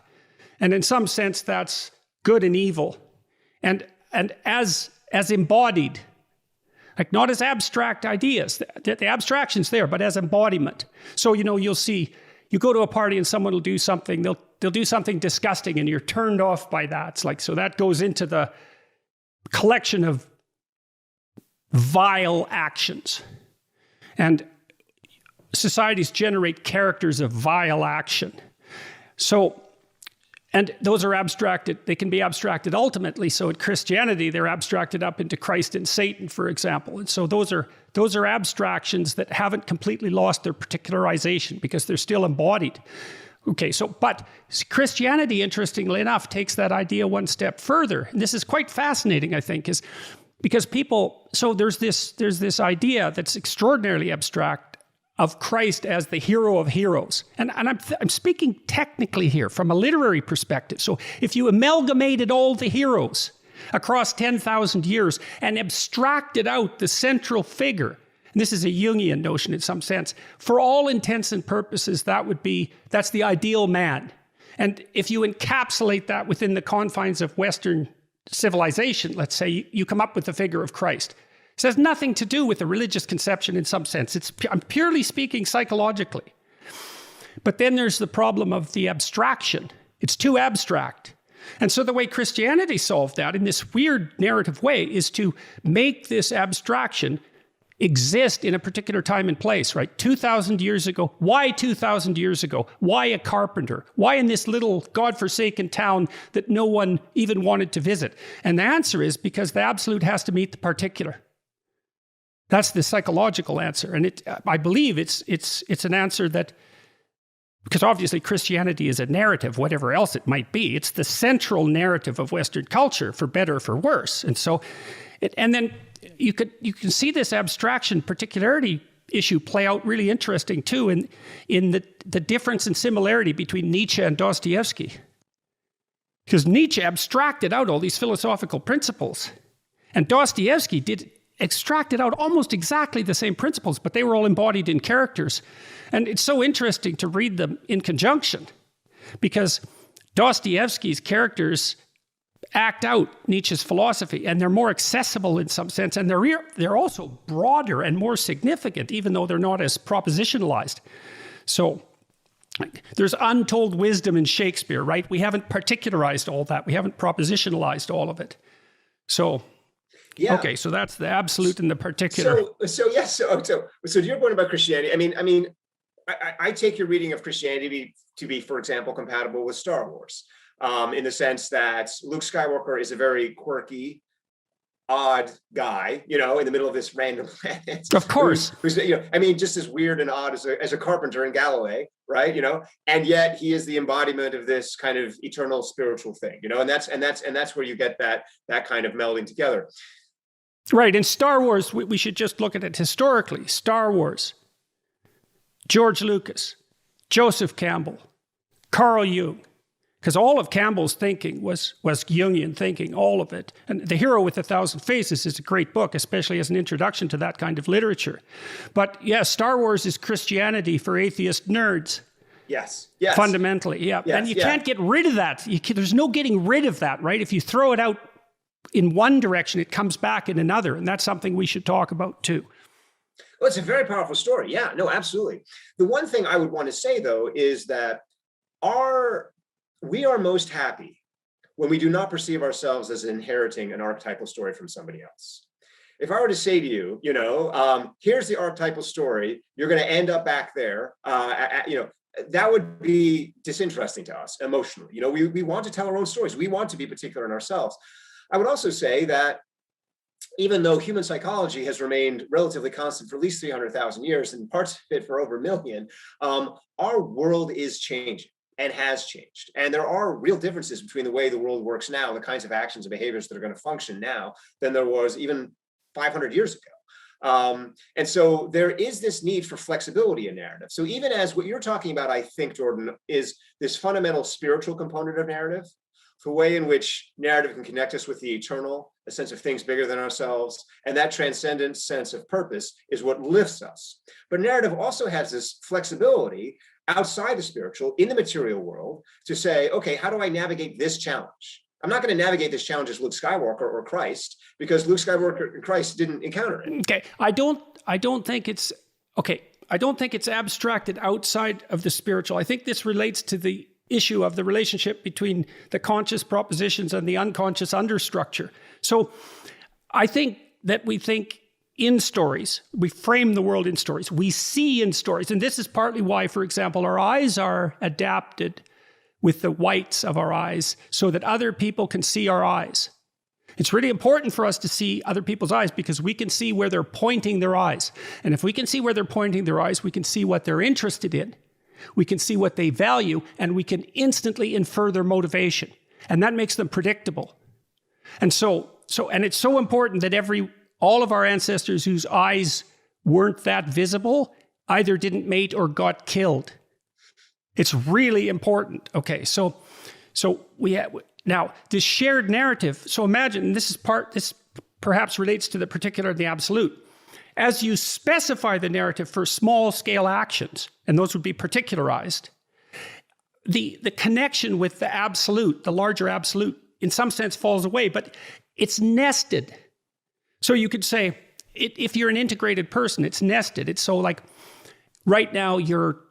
And in some sense, that's good and evil. And as embodied, like not as abstract ideas. The abstraction's there, but as embodiment. So, you'll see, you go to a party and someone will do something, they'll do something disgusting and you're turned off by that. It's like, so that goes into the collection of vile actions. And societies generate characters of vile action. So, and those are abstracted, they can be abstracted ultimately. So in Christianity, they're abstracted up into Christ and Satan, for example. And so those are abstractions that haven't completely lost their particularization because they're still embodied. Okay, but Christianity, interestingly enough, takes that idea one step further. And this is quite fascinating, I think, is because there's this idea that's extraordinarily abstract of Christ as the hero of heroes. And I'm speaking technically here from a literary perspective. So if you amalgamated all the heroes across 10,000 years and abstracted out the central figure, and this is a Jungian notion in some sense, for all intents and purposes, that's the ideal man. And if you encapsulate that within the confines of Western civilization, let's say, you come up with the figure of Christ. It has nothing to do with the religious conception in some sense. I'm purely speaking psychologically. But then there's the problem of the abstraction. It's too abstract. And so the way Christianity solved that in this weird narrative way is to make this abstraction exist in a particular time and place, right? 2,000 years ago. Why 2,000 years ago? Why a carpenter? Why in this little godforsaken town that no one even wanted to visit? And the answer is because the absolute has to meet the particular. That's the psychological answer. And I believe it's an answer that, because obviously Christianity is a narrative, whatever else it might be. It's the central narrative of Western culture, for better or for worse. And so, and then you can see this abstraction particularity issue play out really interesting too in the difference and similarity between Nietzsche and Dostoevsky. Because Nietzsche abstracted out all these philosophical principles, and Dostoevsky extracted out almost exactly the same principles, but they were all embodied in characters. And it's so interesting to read them in conjunction, because Dostoevsky's characters act out Nietzsche's philosophy, and they're more accessible in some sense, and they're also broader and more significant, even though they're not as propositionalized. So there's untold wisdom in Shakespeare, right? We haven't particularized all that. We haven't propositionalized all of it. So yeah. Okay, so that's the absolute and the particular. So to your point about Christianity, I take your reading of Christianity to be, for example, compatible with Star Wars, in the sense that Luke Skywalker is a very quirky, odd guy, in the middle of this random planet. Of course, who's just as weird and odd as a carpenter in Galilee, right? And yet he is the embodiment of this kind of eternal spiritual thing, and that's where you get that kind of melding together. Right, in Star Wars, we should just look at it historically. Star Wars, George Lucas, Joseph Campbell, Carl Jung, because all of Campbell's thinking was Jungian thinking, all of it. And The Hero with a Thousand Faces is a great book, especially as an introduction to that kind of literature. But yeah, Star Wars is Christianity for atheist nerds. Yes. Fundamentally, yeah. Yes, and you can't get rid of that. There's no getting rid of that, right? If you throw it out in one direction, it comes back in another. And that's something we should talk about too. Well, it's a very powerful story. Yeah, no, absolutely. The one thing I would want to say, though, is that we are most happy when we do not perceive ourselves as inheriting an archetypal story from somebody else. If I were to say to you, here's the archetypal story, you're going to end up back there, that would be disinteresting to us emotionally. We want to tell our own stories. We want to be particular in ourselves. I would also say that even though human psychology has remained relatively constant for at least 300,000 years, and parts of it for over a million, our world is changing and has changed. And there are real differences between the way the world works now, the kinds of actions and behaviors that are going to function now than there was even 500 years ago. And so there is this need for flexibility in narrative. So even as what you're talking about, I think, Jordan, is this fundamental spiritual component of narrative, the way in which narrative can connect us with the eternal, a sense of things bigger than ourselves, and that transcendent sense of purpose is what lifts us. But narrative also has this flexibility outside the spiritual, in the material world, to say, okay, how do I navigate this challenge? I'm not going to navigate this challenge as Luke Skywalker or Christ, because Luke Skywalker and Christ didn't encounter it. Okay, I don't think it's abstracted outside of the spiritual. I think this relates to the issue of the relationship between the conscious propositions and the unconscious understructure. So I think that we think in stories, we frame the world in stories, we see in stories. And this is partly why, for example, our eyes are adapted with the whites of our eyes so that other people can see our eyes. It's really important for us to see other people's eyes because we can see where they're pointing their eyes. And if we can see where they're pointing their eyes, we can see what they're interested in. We can see what they value, and we can instantly infer their motivation. And that makes them predictable. And and it's so important that all of our ancestors whose eyes weren't that visible either didn't mate or got killed. It's really important. Okay, so we have now this shared narrative. So imagine this perhaps relates to the particular and the absolute. As you specify the narrative for small scale actions, and those would be particularized, the connection with the absolute, the larger absolute, in some sense falls away, but it's nested. So you could say, if you're an integrated person, it's nested. It's so like, right now you're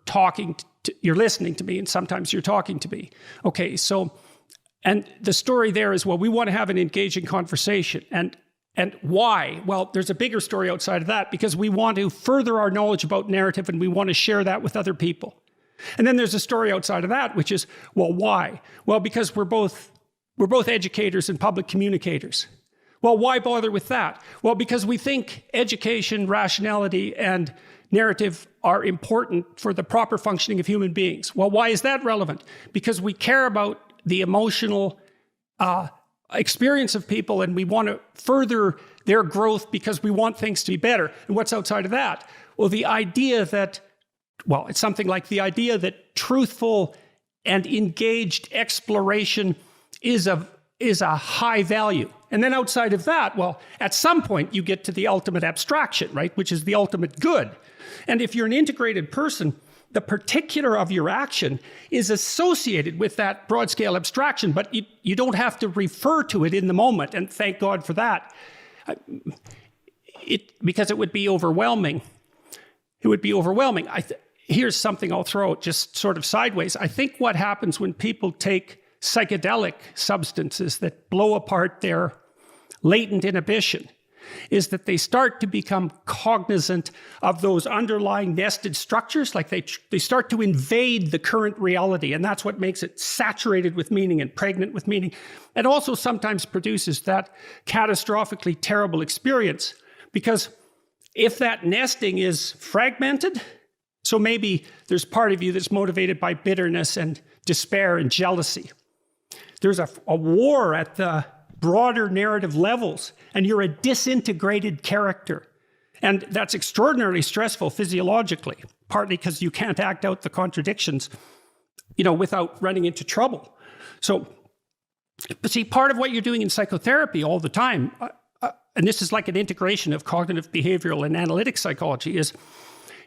you're listening to me, and sometimes you're talking to me. Okay, so, and the story there is, well, we want to have an engaging conversation. And why? Well, there's a bigger story outside of that, because we want to further our knowledge about narrative and we want to share that with other people. And then there's a story outside of that, which is, well, why? Well, because we're both educators and public communicators. Well, why bother with that? Well, because we think education, rationality, and narrative are important for the proper functioning of human beings. Well, why is that relevant? Because we care about the emotional experience of people, and we want to further their growth because we want things to be better. And what's outside of that? Well, the idea that, well, it's something like the idea that truthful and engaged exploration is a high value. And then outside of that, well, at some point you get to the ultimate abstraction, right? Which is the ultimate good. And if you're an integrated person, the particular of your action is associated with that broad scale abstraction, but you don't have to refer to it in the moment. And thank God for that. Because it would be overwhelming. It would be overwhelming. Here's something I'll throw out just sort of sideways. I think what happens when people take psychedelic substances that blow apart their latent inhibition is that they start to become cognizant of those underlying nested structures, like they start to invade the current reality, and that's what makes it saturated with meaning and pregnant with meaning. It also sometimes produces that catastrophically terrible experience, because if that nesting is fragmented, so maybe there's part of you that's motivated by bitterness and despair and jealousy. There's a war at the broader narrative levels, and you're a disintegrated character. And that's extraordinarily stressful physiologically, partly because you can't act out the contradictions, without running into trouble. So, but see, part of what you're doing in psychotherapy all the time, and this is like an integration of cognitive behavioral and analytic psychology, is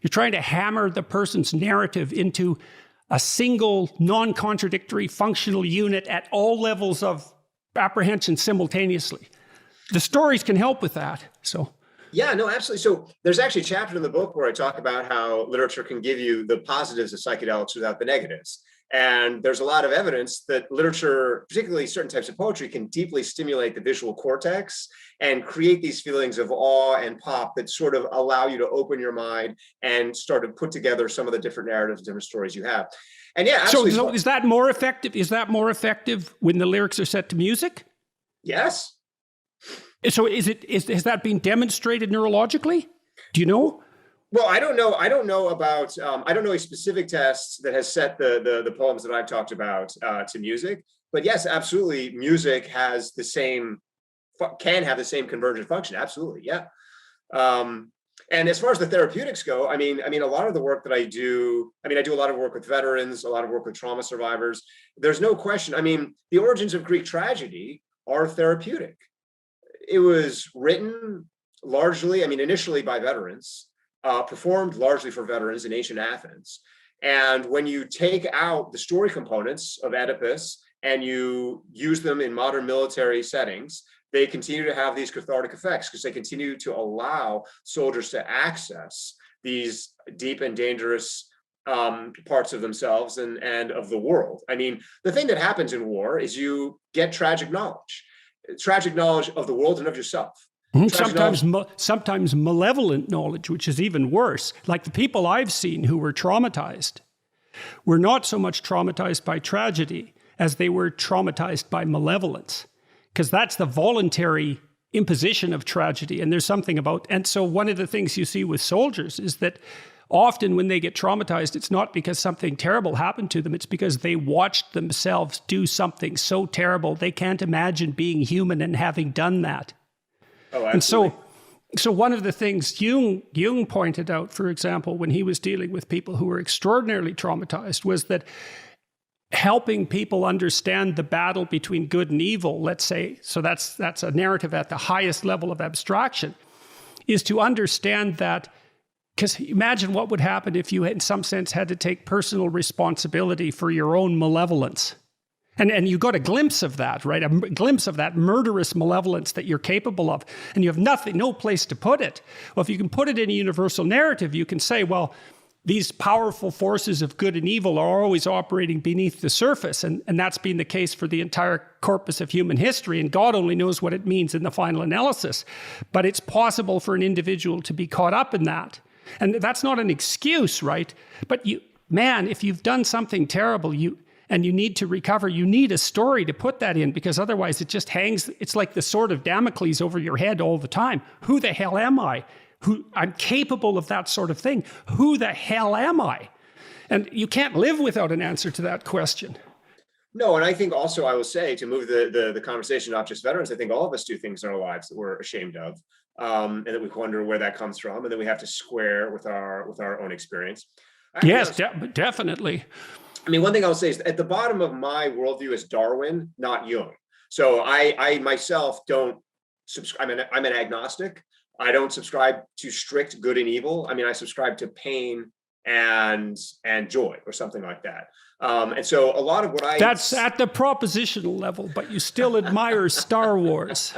you're trying to hammer the person's narrative into a single, non-contradictory functional unit at all levels of apprehension simultaneously. The stories can help with that. So, yeah, no, absolutely. So there's actually a chapter in the book where I talk about how literature can give you the positives of psychedelics without the negatives. And there's a lot of evidence that literature, particularly certain types of poetry, can deeply stimulate the visual cortex and create these feelings of awe and pop that sort of allow you to open your mind and start to put together some of the different narratives, different stories you have. And yeah, absolutely. So is that more effective? Is that more effective when the lyrics are set to music? Yes. So has that been demonstrated neurologically? Do you know? Well, I don't know. I don't know about. I don't know a specific test that has set the poems that I've talked about to music. But yes, absolutely, music has can have the same convergent function. Absolutely, yeah. And as far as the therapeutics go, I mean, a lot of the work that I do. I do a lot of work with veterans, a lot of work with trauma survivors. There's no question. I mean, the origins of Greek tragedy are therapeutic. It was written largely, initially by veterans. Performed largely for veterans in ancient Athens. And when you take out the story components of Oedipus and you use them in modern military settings, they continue to have these cathartic effects because they continue to allow soldiers to access these deep and dangerous parts of themselves and of the world. The thing that happens in war is you get tragic knowledge of the world and of yourself. Sometimes malevolent knowledge, which is even worse. Like the people I've seen who were traumatized were not so much traumatized by tragedy as they were traumatized by malevolence, because that's the voluntary imposition of tragedy. And there's something about, and so one of the things you see with soldiers is that often when they get traumatized, it's not because something terrible happened to them. It's because they watched themselves do something so terrible they can't imagine being human and having done that. Oh, absolutely. And so one of the things Jung pointed out, for example, when he was dealing with people who were extraordinarily traumatized, was that helping people understand the battle between good and evil, let's say, so that's a narrative at the highest level of abstraction, is to understand that, because imagine what would happen if you, in some sense, had to take personal responsibility for your own malevolence. And you got a glimpse of that, right? A glimpse of that murderous malevolence that you're capable of. And you have no place to put it. Well, if you can put it in a universal narrative, you can say, well, these powerful forces of good and evil are always operating beneath the surface. And that's been the case for the entire corpus of human history. And God only knows what it means in the final analysis. But it's possible for an individual to be caught up in that. And that's not an excuse, right? But if you've done something terrible, and you need to recover, you need a story to put that in, because otherwise it just hangs. It's like the sword of Damocles over your head all the time. Who the hell am I? I'm capable of that sort of thing. Who the hell am I? And you can't live without an answer to that question. No, and I think also I will say, to move the conversation, not just veterans, I think all of us do things in our lives that we're ashamed of, and that we wonder where that comes from, and then we have to square with our own experience. Yes, definitely. I mean, one thing I'll say is, at the bottom of my worldview is Darwin, not Jung. So I myself don't subscribe. I'm an agnostic. I don't subscribe to strict good and evil. I mean, I subscribe to pain and joy, or something like that. And so a lot of what that's at the propositional level, but you still admire Star Wars.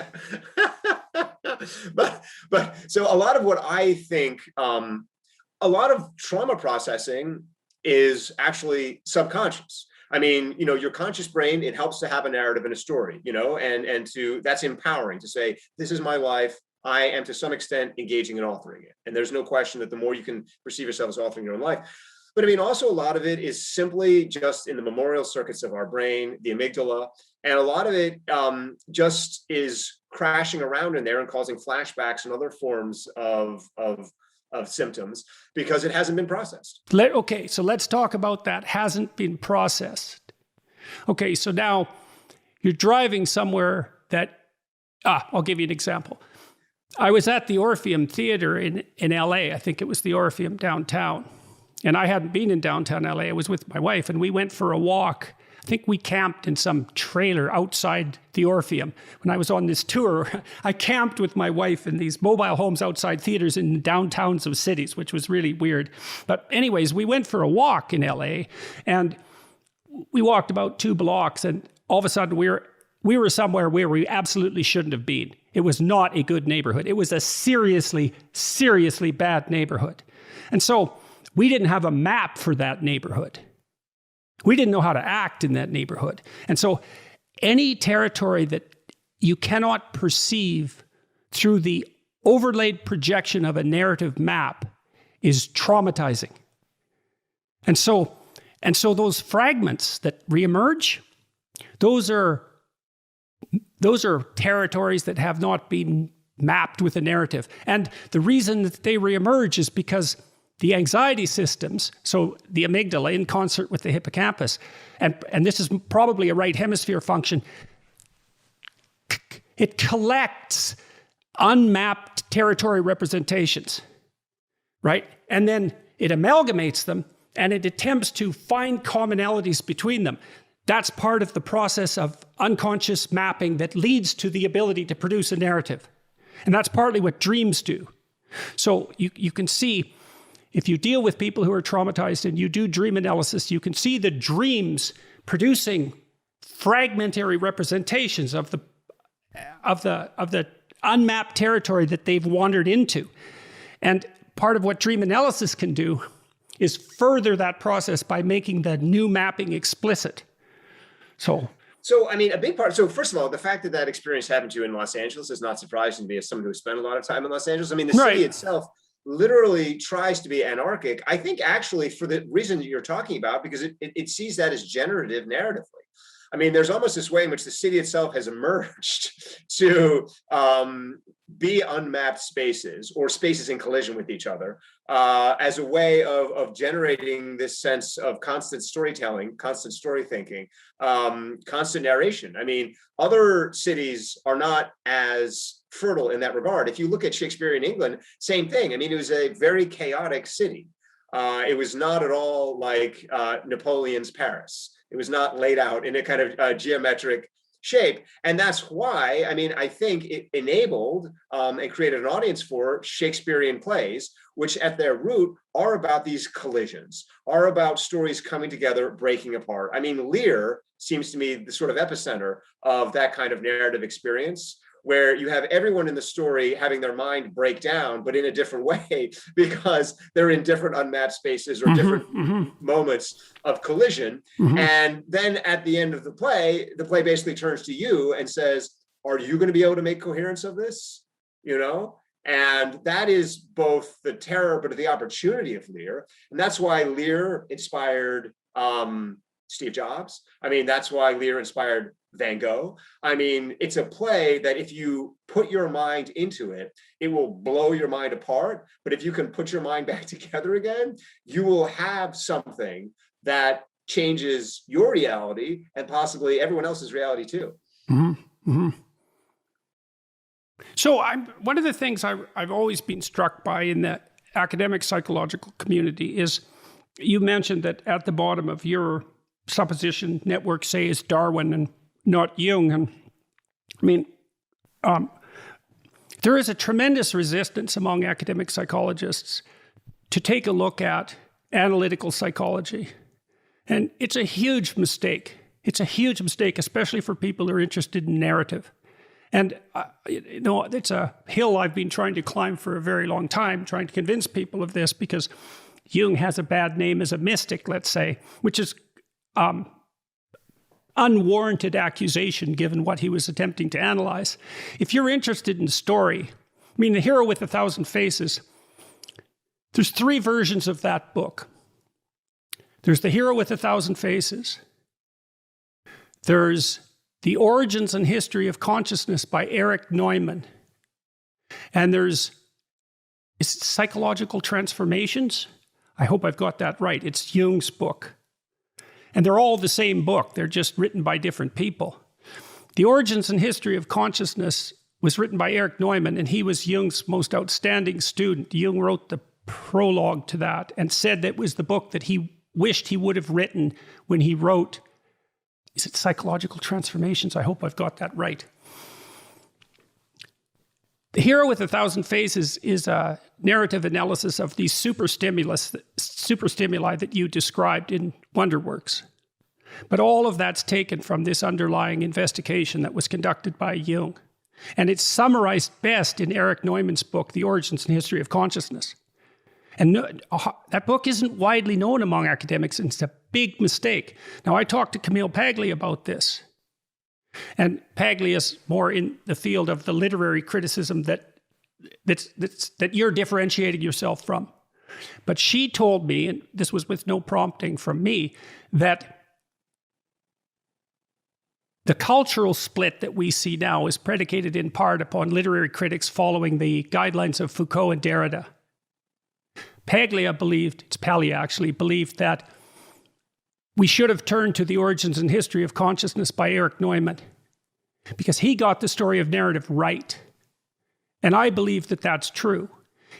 but so a lot of what I think, a lot of trauma processing is actually subconscious. I mean, your conscious brain, it helps to have a narrative and a story, and that's empowering to say, this is my life. I am to some extent engaging and authoring it. And there's no question that the more you can perceive yourself as authoring your own life. But I mean, also a lot of it is simply just in the memorial circuits of our brain, the amygdala. And a lot of it just is crashing around in there and causing flashbacks and other forms of symptoms, because it hasn't been processed. Okay, so let's talk about that. Hasn't been processed. Okay, so now you're driving somewhere that, I'll give you an example. I was at the Orpheum Theater in LA. I think it was the Orpheum downtown. And I hadn't been in downtown LA. I was with my wife, and we went for a walk. I think we camped in some trailer outside the Orpheum. When I was on this tour, I camped with my wife in these mobile homes outside theaters in the downtowns of cities, which was really weird. But anyways, we went for a walk in LA, and we walked about 2 blocks, and all of a sudden we were somewhere where we absolutely shouldn't have been. It was not a good neighborhood. It was a seriously, seriously bad neighborhood. And so we didn't have a map for that neighborhood. We didn't know how to act in that neighborhood. And so any territory that you cannot perceive through the overlaid projection of a narrative map is traumatizing. And so those fragments that reemerge, those are territories that have not been mapped with a narrative. And the reason that they reemerge is because the anxiety systems, so the amygdala in concert with the hippocampus, and this is probably a right hemisphere function, it collects unmapped territory representations, right? And then it amalgamates them, and it attempts to find commonalities between them. That's part of the process of unconscious mapping that leads to the ability to produce a narrative. And that's partly what dreams do. So you can see, if you deal with people who are traumatized and you do dream analysis, you can see the dreams producing fragmentary representations of the unmapped territory that they've wandered into. And part of what dream analysis can do is further that process by making the new mapping explicit. So I mean, a big part. So first of all, the fact that experience happened to you in Los Angeles is not surprising to me as someone who spent a lot of time in Los Angeles. I mean, the city itself literally tries to be anarchic. I think actually for the reason that you're talking about, because it sees that as generative narratively. I mean, there's almost this way in which the city itself has emerged to be unmapped spaces, or spaces in collision with each other, as a way of generating this sense of constant storytelling, constant story thinking, constant narration. I mean, other cities are not as fertile in that regard. If you look at Shakespearean England, same thing. I mean, it was a very chaotic city. It was not at all like Napoleon's Paris. It was not laid out in a kind of geometric shape. And that's why, I mean, I think it enabled and created an audience for Shakespearean plays, which at their root are about these collisions, are about stories coming together, breaking apart. I mean, Lear seems to me the sort of epicenter of that kind of narrative experience, where you have everyone in the story having their mind break down, but in a different way, because they're in different unmatched spaces or different moments of collision. And then at the end of the play basically turns to you and says, are you going to be able to make coherence of this? And that is both the terror, but the opportunity of Lear. And that's why Lear inspired Steve Jobs. I mean, that's why Lear inspired Van Gogh. I mean, it's a play that if you put your mind into it, it will blow your mind apart. But if you can put your mind back together again, you will have something that changes your reality and possibly everyone else's reality too. So one of the things I've always been struck by in the academic psychological community is you mentioned that at the bottom of your supposition network, say, is Darwin and not Jung. And I mean, there is a tremendous resistance among academic psychologists to take a look at analytical psychology. And it's a huge mistake. It's a huge mistake, especially for people who are interested in narrative. And, it's a hill I've been trying to climb for a very long time, trying to convince people of this, because Jung has a bad name as a mystic, let's say, which is unwarranted accusation given what he was attempting to analyze. If you're interested in story, I mean, The Hero with a Thousand Faces, there's 3 versions of that book. There's The Hero with a Thousand Faces. There's The Origins and History of Consciousness by Erich Neumann. And there's Psychological Transformations. I hope I've got that right. It's Jung's book. And they're all the same book. They're just written by different people. The Origins and History of Consciousness was written by Erich Neumann, and he was Jung's most outstanding student. Jung wrote the prologue to that and said that was the book that he wished he would have written when he wrote, is it Psychological Transformations? I hope I've got that right. The Hero with a Thousand Faces is a narrative analysis of these superstimuli that you described in Wonderworks. But all of that's taken from this underlying investigation that was conducted by Jung. And it's summarized best in Erich Neumann's book, The Origins and History of Consciousness. And that book isn't widely known among academics, and it's a big mistake. Now, I talked to Camille Paglia about this. And Paglia is more in the field of the literary criticism that you're differentiating yourself from. But she told me, and this was with no prompting from me, that the cultural split that we see now is predicated in part upon literary critics following the guidelines of Foucault and Derrida. Paglia believed that we should have turned to The Origins and History of Consciousness by Erich Neumann, because he got the story of narrative right. And I believe that that's true.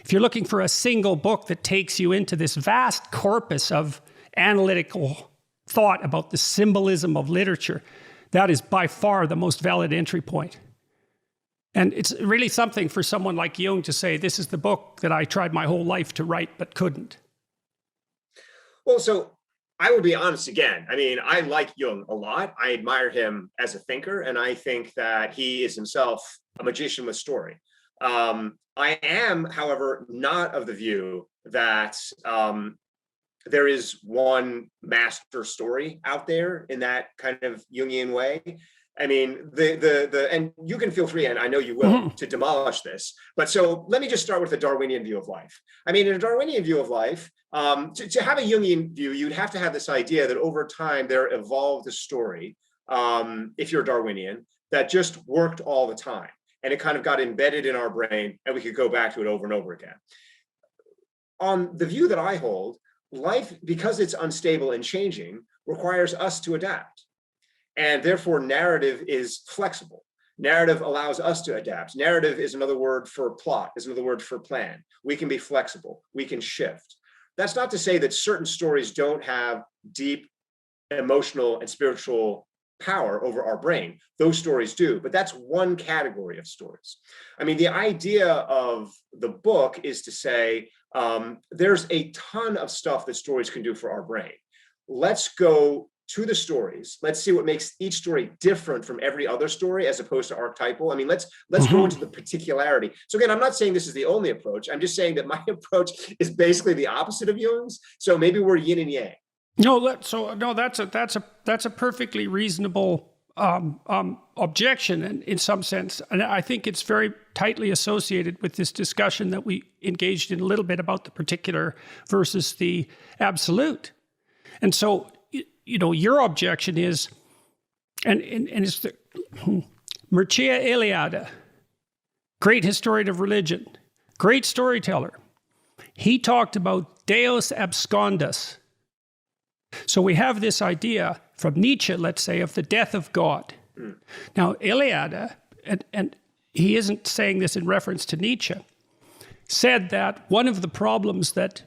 If you're looking for a single book that takes you into this vast corpus of analytical thought about the symbolism of literature, that is by far the most valid entry point. And it's really something for someone like Jung to say, this is the book that I tried my whole life to write but couldn't. Well, so I will be honest again. I mean, I like Jung a lot. I admire him as a thinker, and I think that he is himself a magician with story. I am, however, not of the view that there is one master story out there in that kind of Jungian way. I mean, and you can feel free, and I know you will, to demolish this. But so let me just start with the Darwinian view of life. I mean, in a Darwinian view of life, to have a Jungian view, you'd have to have this idea that over time there evolved a story, if you're Darwinian, that just worked all the time. And it kind of got embedded in our brain, and we could go back to it over and over again. On the view that I hold, life, because it's unstable and changing, requires us to adapt. And therefore, narrative is flexible. Narrative allows us to adapt. Narrative is another word for plot, is another word for plan. We can be flexible. We can shift. That's not to say that certain stories don't have deep emotional and spiritual power over our brain. Those stories do, but that's one category of stories. I mean, the idea of the book is to say, there's a ton of stuff that stories can do for our brain. Let's go to the stories. Let's see what makes each story different from every other story as opposed to archetypal. I mean, let's go into the particularity. So again, I'm not saying this is the only approach. I'm just saying that my approach is basically the opposite of Jung's. So maybe we're yin and yang. That's a perfectly reasonable objection in some sense, and I think it's very tightly associated with this discussion that we engaged in a little bit about the particular versus the absolute. And so, your objection is, and it's the Mircea Eliade, great historian of religion, great storyteller. He talked about Deus abscondus. So we have this idea from Nietzsche, let's say, of the death of God. Now, Eliade, and he isn't saying this in reference to Nietzsche, said that one of the problems that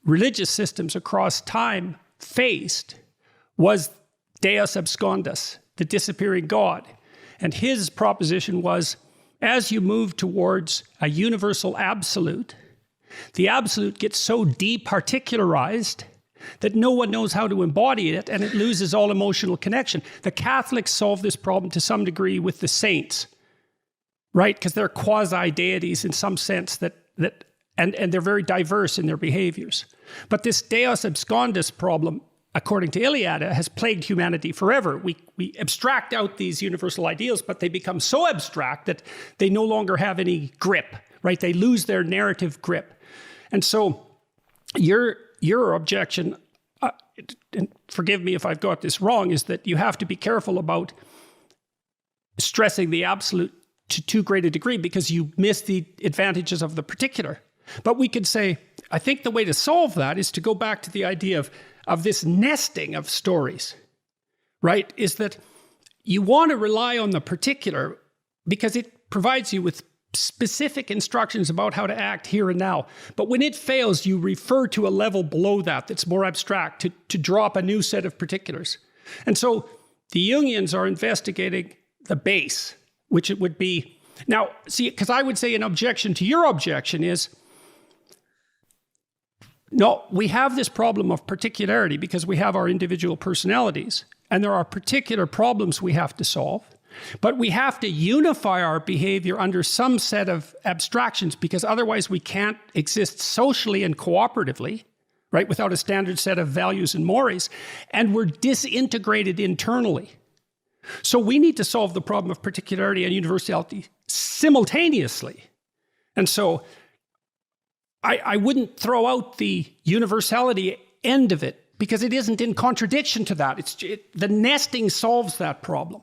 religious systems across time faced was Deus abscondus, the disappearing God. And his proposition was, as you move towards a universal absolute, the absolute gets so departicularized that no one knows how to embody it, and it loses all emotional connection. The Catholics solve this problem to some degree with the saints, right? Because they're quasi-deities in some sense and they're very diverse in their behaviors. But this Deus abscondus problem, according to Eliade, has plagued humanity forever. We abstract out these universal ideals, but they become so abstract that they no longer have any grip, right? They lose their narrative grip. And so your objection, and forgive me if I've got this wrong, is that you have to be careful about stressing the absolute to too great a degree because you miss the advantages of the particular. But we could say, I think the way to solve that is to go back to the idea of this nesting of stories, right? Is that you want to rely on the particular because it provides you with specific instructions about how to act here and now. But when it fails, you refer to a level below that that's more abstract to drop a new set of particulars. And so the Jungians are investigating the base, which it would be. Now, see, because I would say an objection to your objection is, no, we have this problem of particularity because we have our individual personalities, and there are particular problems we have to solve. But we have to unify our behavior under some set of abstractions because otherwise we can't exist socially and cooperatively, right, without a standard set of values and mores, and we're disintegrated internally. So we need to solve the problem of particularity and universality simultaneously. And so I wouldn't throw out the universality end of it because it isn't in contradiction to that. The nesting solves that problem.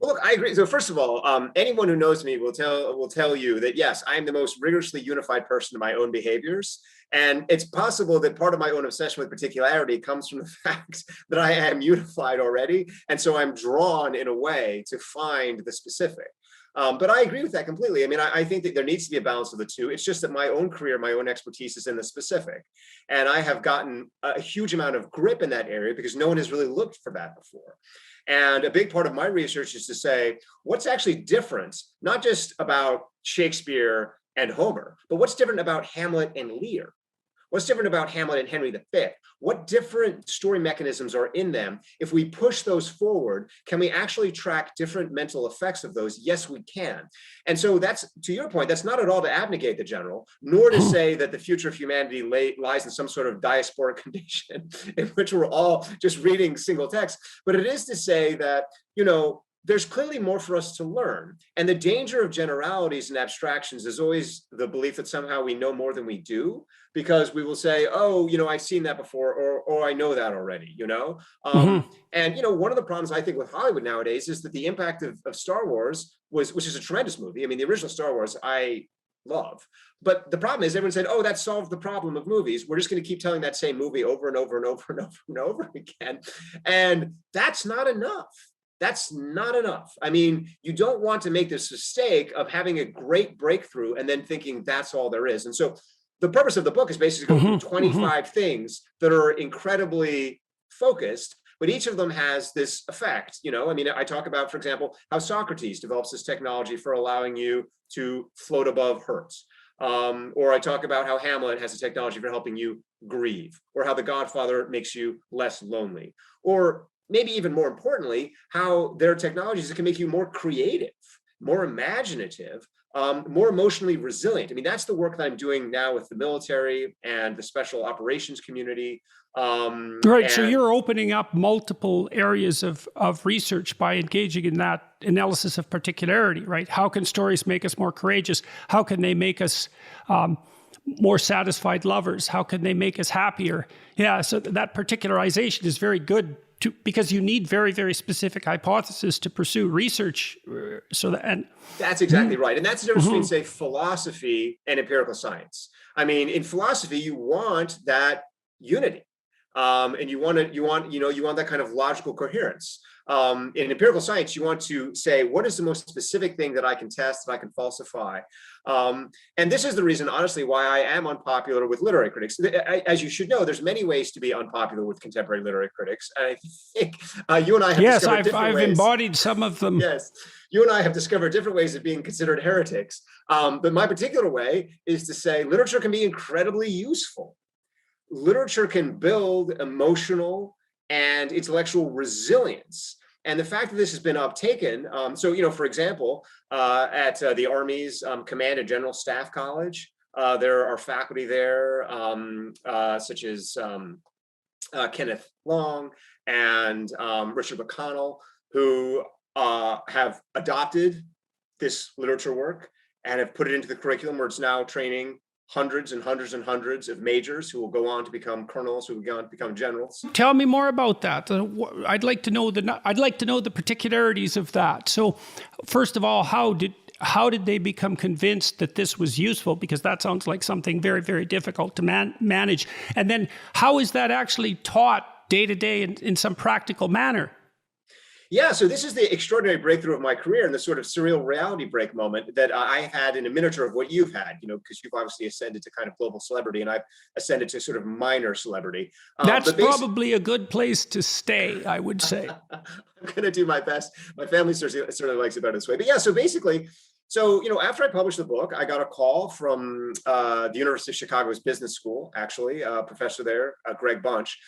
Well, look, I agree. So first of all, anyone who knows me will tell you that, yes, I am the most rigorously unified person in my own behaviors. And it's possible that part of my own obsession with particularity comes from the fact that I am unified already. And so I'm drawn in a way to find the specific. But I agree with that completely. I mean, I think that there needs to be a balance of the two. It's just that my own career, my own expertise is in the specific. And I have gotten a huge amount of grip in that area because no one has really looked for that before. And a big part of my research is to say, what's actually different, not just about Shakespeare and Homer, but what's different about Hamlet and Lear? What's different about Hamlet and Henry V? What different story mechanisms are in them? If we push those forward, can we actually track different mental effects of those? Yes, we can. And so that's, to your point, that's not at all to abnegate the general, nor to say that the future of humanity lies in some sort of diasporic condition in which we're all just reading single text. But it is to say that, there's clearly more for us to learn. And the danger of generalities and abstractions is always the belief that somehow we know more than we do, because we will say, oh, I've seen that before, or I know that already, And, one of the problems I think with Hollywood nowadays is that the impact of Star Wars which is a tremendous movie. I mean, the original Star Wars, I love. But the problem is everyone said, oh, that solved the problem of movies. We're just going to keep telling that same movie over and over and over and over and over again. And that's not enough. That's not enough. I mean, you don't want to make this mistake of having a great breakthrough and then thinking that's all there is. And so the purpose of the book is basically to go through 25 things that are incredibly focused, but each of them has this effect. I talk about, for example, how Socrates develops this technology for allowing you to float above hurts. Or I talk about how Hamlet has a technology for helping you grieve, or how The Godfather makes you less lonely. Or maybe even more importantly, how there are technologies that can make you more creative, more imaginative, more emotionally resilient. I mean, that's the work that I'm doing now with the military and the special operations community. Right. So you're opening up multiple areas of research by engaging in that analysis of particularity, right? How can stories make us more courageous? How can they make us more satisfied lovers? How can they make us happier? Yeah. So that particularization is very good because you need very, very specific hypotheses to pursue research. And that's exactly right. And that's the difference between, say, philosophy and empirical science. I mean, in philosophy, you want that unity. And you want that kind of logical coherence. In empirical science, you want to say, what is the most specific thing that I can test, that I can falsify? And this is the reason, honestly, why I am unpopular with literary critics. As you should know, there's many ways to be unpopular with contemporary literary critics. And I think you and I have discovered different ways. I've embodied some of them. Yes, you and I have discovered different ways of being considered heretics. But my particular way is to say literature can be incredibly useful. Literature can build emotional and intellectual resilience. And the fact that this has been uptaken, for example, at the Army's Command and General Staff College, there are faculty there, such as Kenneth Long and Richard McConnell, who have adopted this literature work and have put it into the curriculum, where it's now training hundreds and hundreds and hundreds of majors who will go on to become colonels, who will go on to become generals. Tell me more about that. I'd like to know the particularities of that. So, first of all, how did they become convinced that this was useful? Because that sounds like something very, very difficult to manage. And then, how is that actually taught day to day in some practical manner? Yeah, so this is the extraordinary breakthrough of my career, and the sort of surreal reality break moment that I had in a miniature of what you've had, because you've obviously ascended to kind of global celebrity, and I've ascended to sort of minor celebrity. That's probably a good place to stay, I would say. I'm going to do my best. My family sort of likes it better this way. But yeah, so basically, after I published the book, I got a call from the University of Chicago's business school, actually, a professor there, Greg Bunch,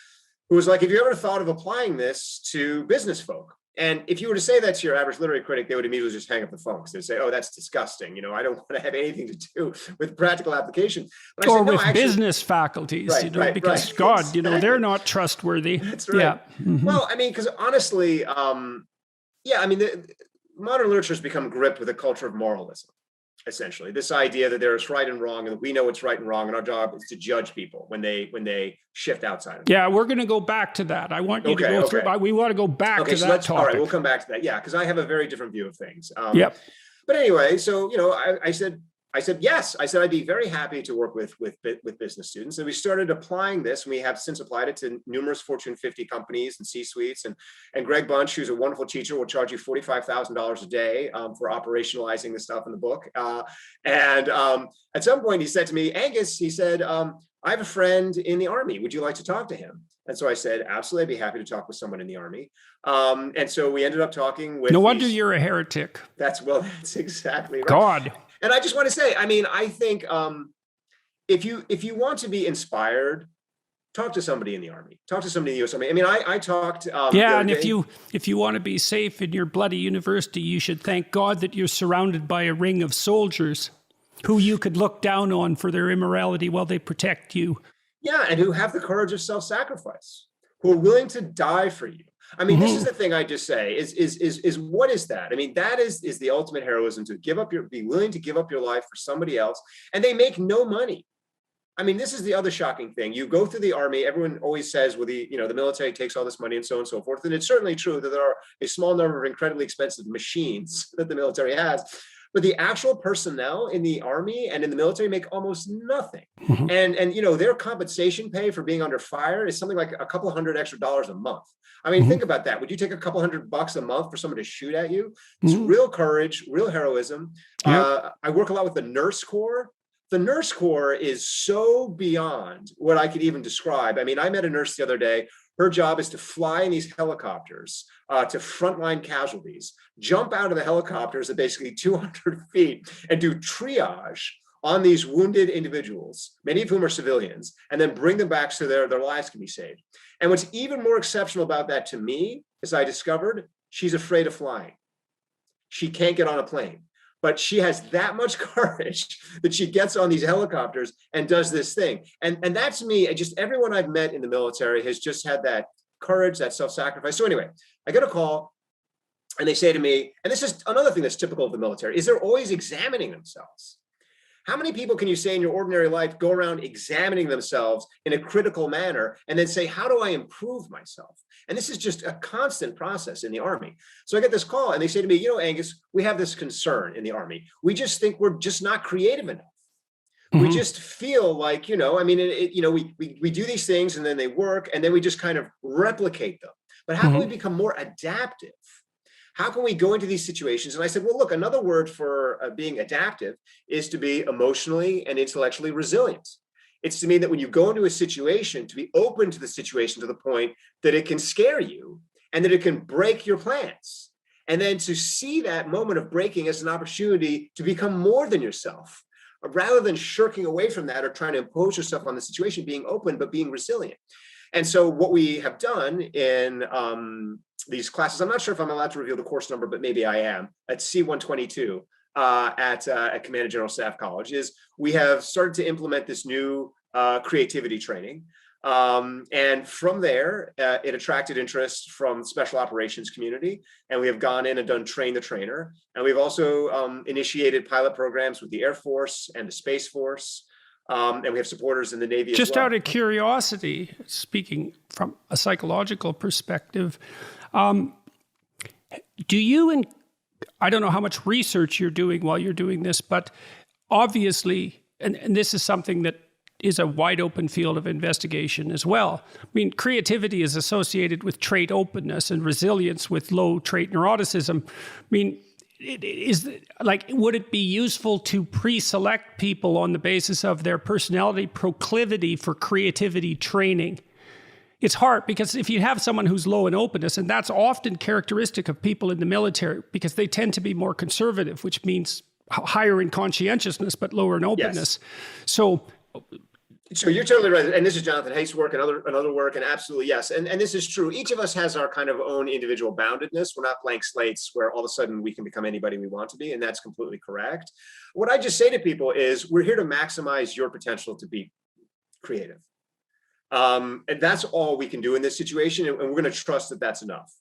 who was like, have you ever thought of applying this to business folk? And if you were to say that to your average literary critic, they would immediately just hang up the phone, because they'd say, oh, that's disgusting. I don't want to have anything to do with practical application. But or with business faculties, because God, they're not trustworthy. That's right. Yeah. Mm-hmm. Well, I mean, because honestly, the modern literature has become gripped with a culture of moralism. Essentially, this idea that there is right and wrong, and we know what's right and wrong, and our job is to judge people when they shift outside of it. Yeah, we're going to go back to that. I want you to go through. We want to go back to that topic. All right, we'll come back to that. Yeah, because I have a very different view of things. Yep. But anyway, so I said yes. I said I'd be very happy to work with business students, and we started applying this. And we have since applied it to numerous Fortune 50 companies and C-suites. And Greg Bunch, who's a wonderful teacher, will charge you $45,000 a day for operationalizing the stuff in the book. And at some point, he said to me, Angus, he said, I have a friend in the Army. Would you like to talk to him? And so I said, absolutely, I'd be happy to talk with someone in the Army. And so we ended up talking with. No wonder you're a heretic. That's exactly right. God. And I just want to say, I mean, I think if you want to be inspired, talk to somebody in the Army. Talk to somebody in the U.S. Army. I mean, I talked. And if you want to be safe in your bloody university, you should thank God that you're surrounded by a ring of soldiers who you could look down on for their immorality while they protect you. Yeah, and who have the courage of self-sacrifice, who are willing to die for you. I mean, this is the thing I just say is what is that? I mean, that is the ultimate heroism, to be willing to give up your life for somebody else, and they make no money. I mean, this is the other shocking thing. You go through the Army, everyone always says, well, the military takes all this money and so on and so forth. And it's certainly true that there are a small number of incredibly expensive machines that the military has. But the actual personnel in the Army and in the military make almost nothing. Mm-hmm. And their compensation pay for being under fire is something like a couple $100 extra a month. I mean, think about that. Would you take a couple $100 a month for someone to shoot at you? It's real courage, real heroism. Yep. I work a lot with the Nurse Corps. The Nurse Corps is so beyond what I could even describe. I mean, I met a nurse the other day. Her job is to fly in these helicopters to frontline casualties, jump out of the helicopters at basically 200 feet and do triage on these wounded individuals, many of whom are civilians, and then bring them back so their lives can be saved. And what's even more exceptional about that to me, as I discovered, she's afraid of flying. She can't get on a plane, but she has that much courage that she gets on these helicopters and does this thing. And that's me. And just everyone I've met in the military has just had that courage, that self-sacrifice. So anyway, I get a call and they say to me, and this is another thing that's typical of the military, is they're always examining themselves. How many people can you say in your ordinary life go around examining themselves in a critical manner and then say, how do I improve myself? And this is just a constant process in the Army. So I get this call and they say to me, you know, Angus, we have this concern in the Army. We just think we're just not creative enough. We just feel like, you know, I mean, we do these things and then they work and then we just kind of replicate them. But how can we become more adaptive? How can we go into these situations? And I said, well, look, another word for being adaptive is to be emotionally and intellectually resilient. It's to mean that when you go into a situation, to be open to the situation to the point that it can scare you and that it can break your plans. And then to see that moment of breaking as an opportunity to become more than yourself, rather than shirking away from that or trying to impose yourself on the situation, being open, but being resilient. And so what we have done in these classes, I'm not sure if I'm allowed to reveal the course number, but maybe I am, at C122 at Command and General Staff College, is we have started to implement this new creativity training. And from there, it attracted interest from the special operations community. And we have gone in and done train the trainer. And we've also initiated pilot programs with the Air Force and the Space Force. And we have supporters in the Navy Just as well. out of curiosity, speaking from a psychological perspective, do you, and I don't know how much research you're doing while you're doing this, but obviously, and this is something that is a wide open field of investigation as well. I mean, creativity is associated with trait openness and resilience with low trait neuroticism. I mean, would it be useful to pre-select people on the basis of their personality proclivity for creativity training? It's hard because if you have someone who's low in openness, and that's often characteristic of people in the military because they tend to be more conservative, which means higher in conscientiousness, but lower in openness. Yes. So you're totally right. And this is Jonathan Haight's work and another work. And absolutely, yes. And this is true. Each of us has our kind of own individual boundedness. We're not blank slates where all of a sudden we can become anybody we want to be. And that's completely correct. What I just say to people is we're here to maximize your potential to be creative. And that's all we can do in this situation. And we're going to trust that that's enough.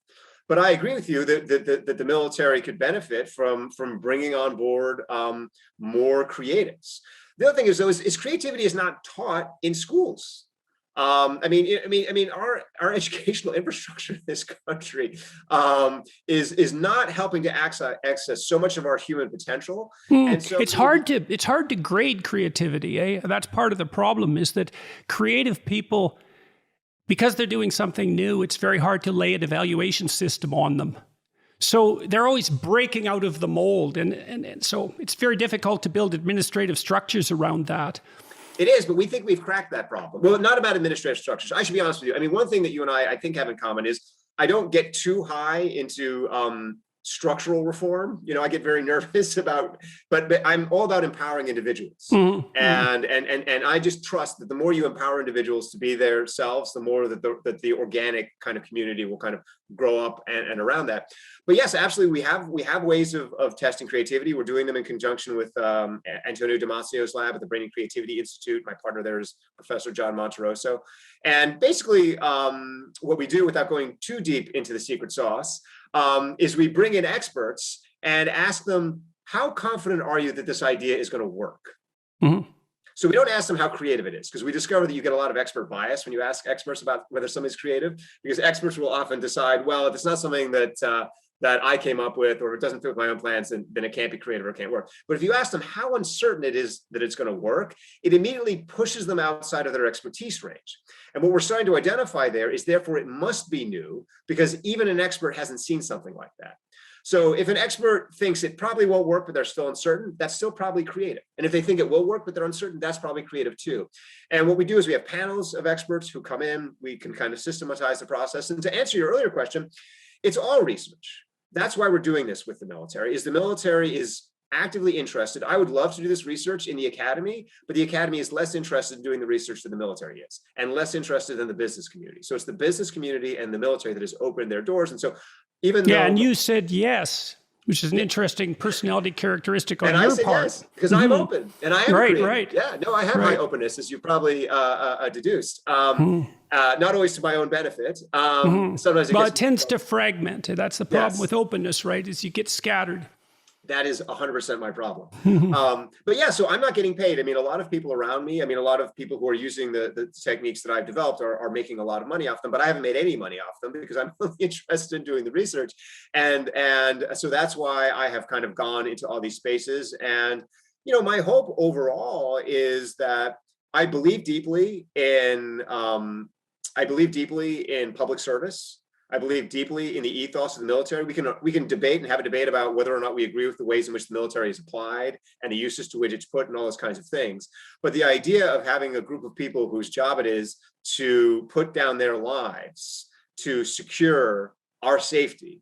But I agree with you that the military could benefit from bringing on board more creatives. The other thing is, though, is creativity is not taught in schools. Our educational infrastructure in this country is not helping to access so much of our human potential. And so it's hard to grade creativity. That's part of the problem, is that creative people, because they're doing something new, it's very hard to lay an evaluation system on them. So they're always breaking out of the mold. And so it's very difficult to build administrative structures around that. It is, but we think we've cracked that problem. Well, not about administrative structures. I should be honest with you. I mean, one thing that you and I think have in common is I don't get too high into structural reform. You know, I get very nervous about, but I'm all about empowering individuals. And I just trust that the more you empower individuals to be their selves, the more that the organic kind of community will kind of grow up and around that. But yes, absolutely, we have ways of testing creativity. We're doing them in conjunction with Antonio Damasio's lab at the Brain and Creativity Institute. My partner there is Professor John Monterosso. And basically, what we do, without going too deep into the secret sauce, is we bring in experts and ask them, how confident are you that this idea is going to work? So we don't ask them how creative it is, because we discover that you get a lot of expert bias when you ask experts about whether something's creative, because experts will often decide, well, if it's not something that I came up with, or it doesn't fit with my own plans, then it can't be creative or it can't work. But if you ask them how uncertain it is that it's going to work, it immediately pushes them outside of their expertise range. And what we're starting to identify there is, therefore, it must be new, because even an expert hasn't seen something like that. So if an expert thinks it probably won't work, but they're still uncertain, that's still probably creative. And if they think it will work, but they're uncertain, that's probably creative too. And what we do is we have panels of experts who come in, we can kind of systematize the process. And to answer your earlier question, it's all research. That's why we're doing this with the military, is the military is actively interested. I would love to do this research in the academy, but the academy is less interested in doing the research than the military is, and less interested in the business community. So it's the business community and the military that has opened their doors. And so even though— and you said yes, which is an interesting personality characteristic on and your I said part. yes, because I'm open, and I am creative. Right. Yeah, no, I have my openness, as you probably deduced. Not always to my own benefit. Sometimes it tends to fragment. That's the problem Yes. with openness, right? Is you get scattered. That is 100% my problem. But yeah, so I'm not getting paid. I mean, a lot of people around me, I mean, a lot of people who are using the techniques that I've developed are making a lot of money off them, but I haven't made any money off them because I'm really interested in doing the research. And so that's why I have kind of gone into all these spaces. And, you know, my hope overall is that I believe deeply in public service. I believe deeply in the ethos of the military. We can debate and have a debate about whether or not we agree with the ways in which the military is applied and the uses to which it's put and all those kinds of things. But the idea of having a group of people whose job it is to put down their lives to secure our safety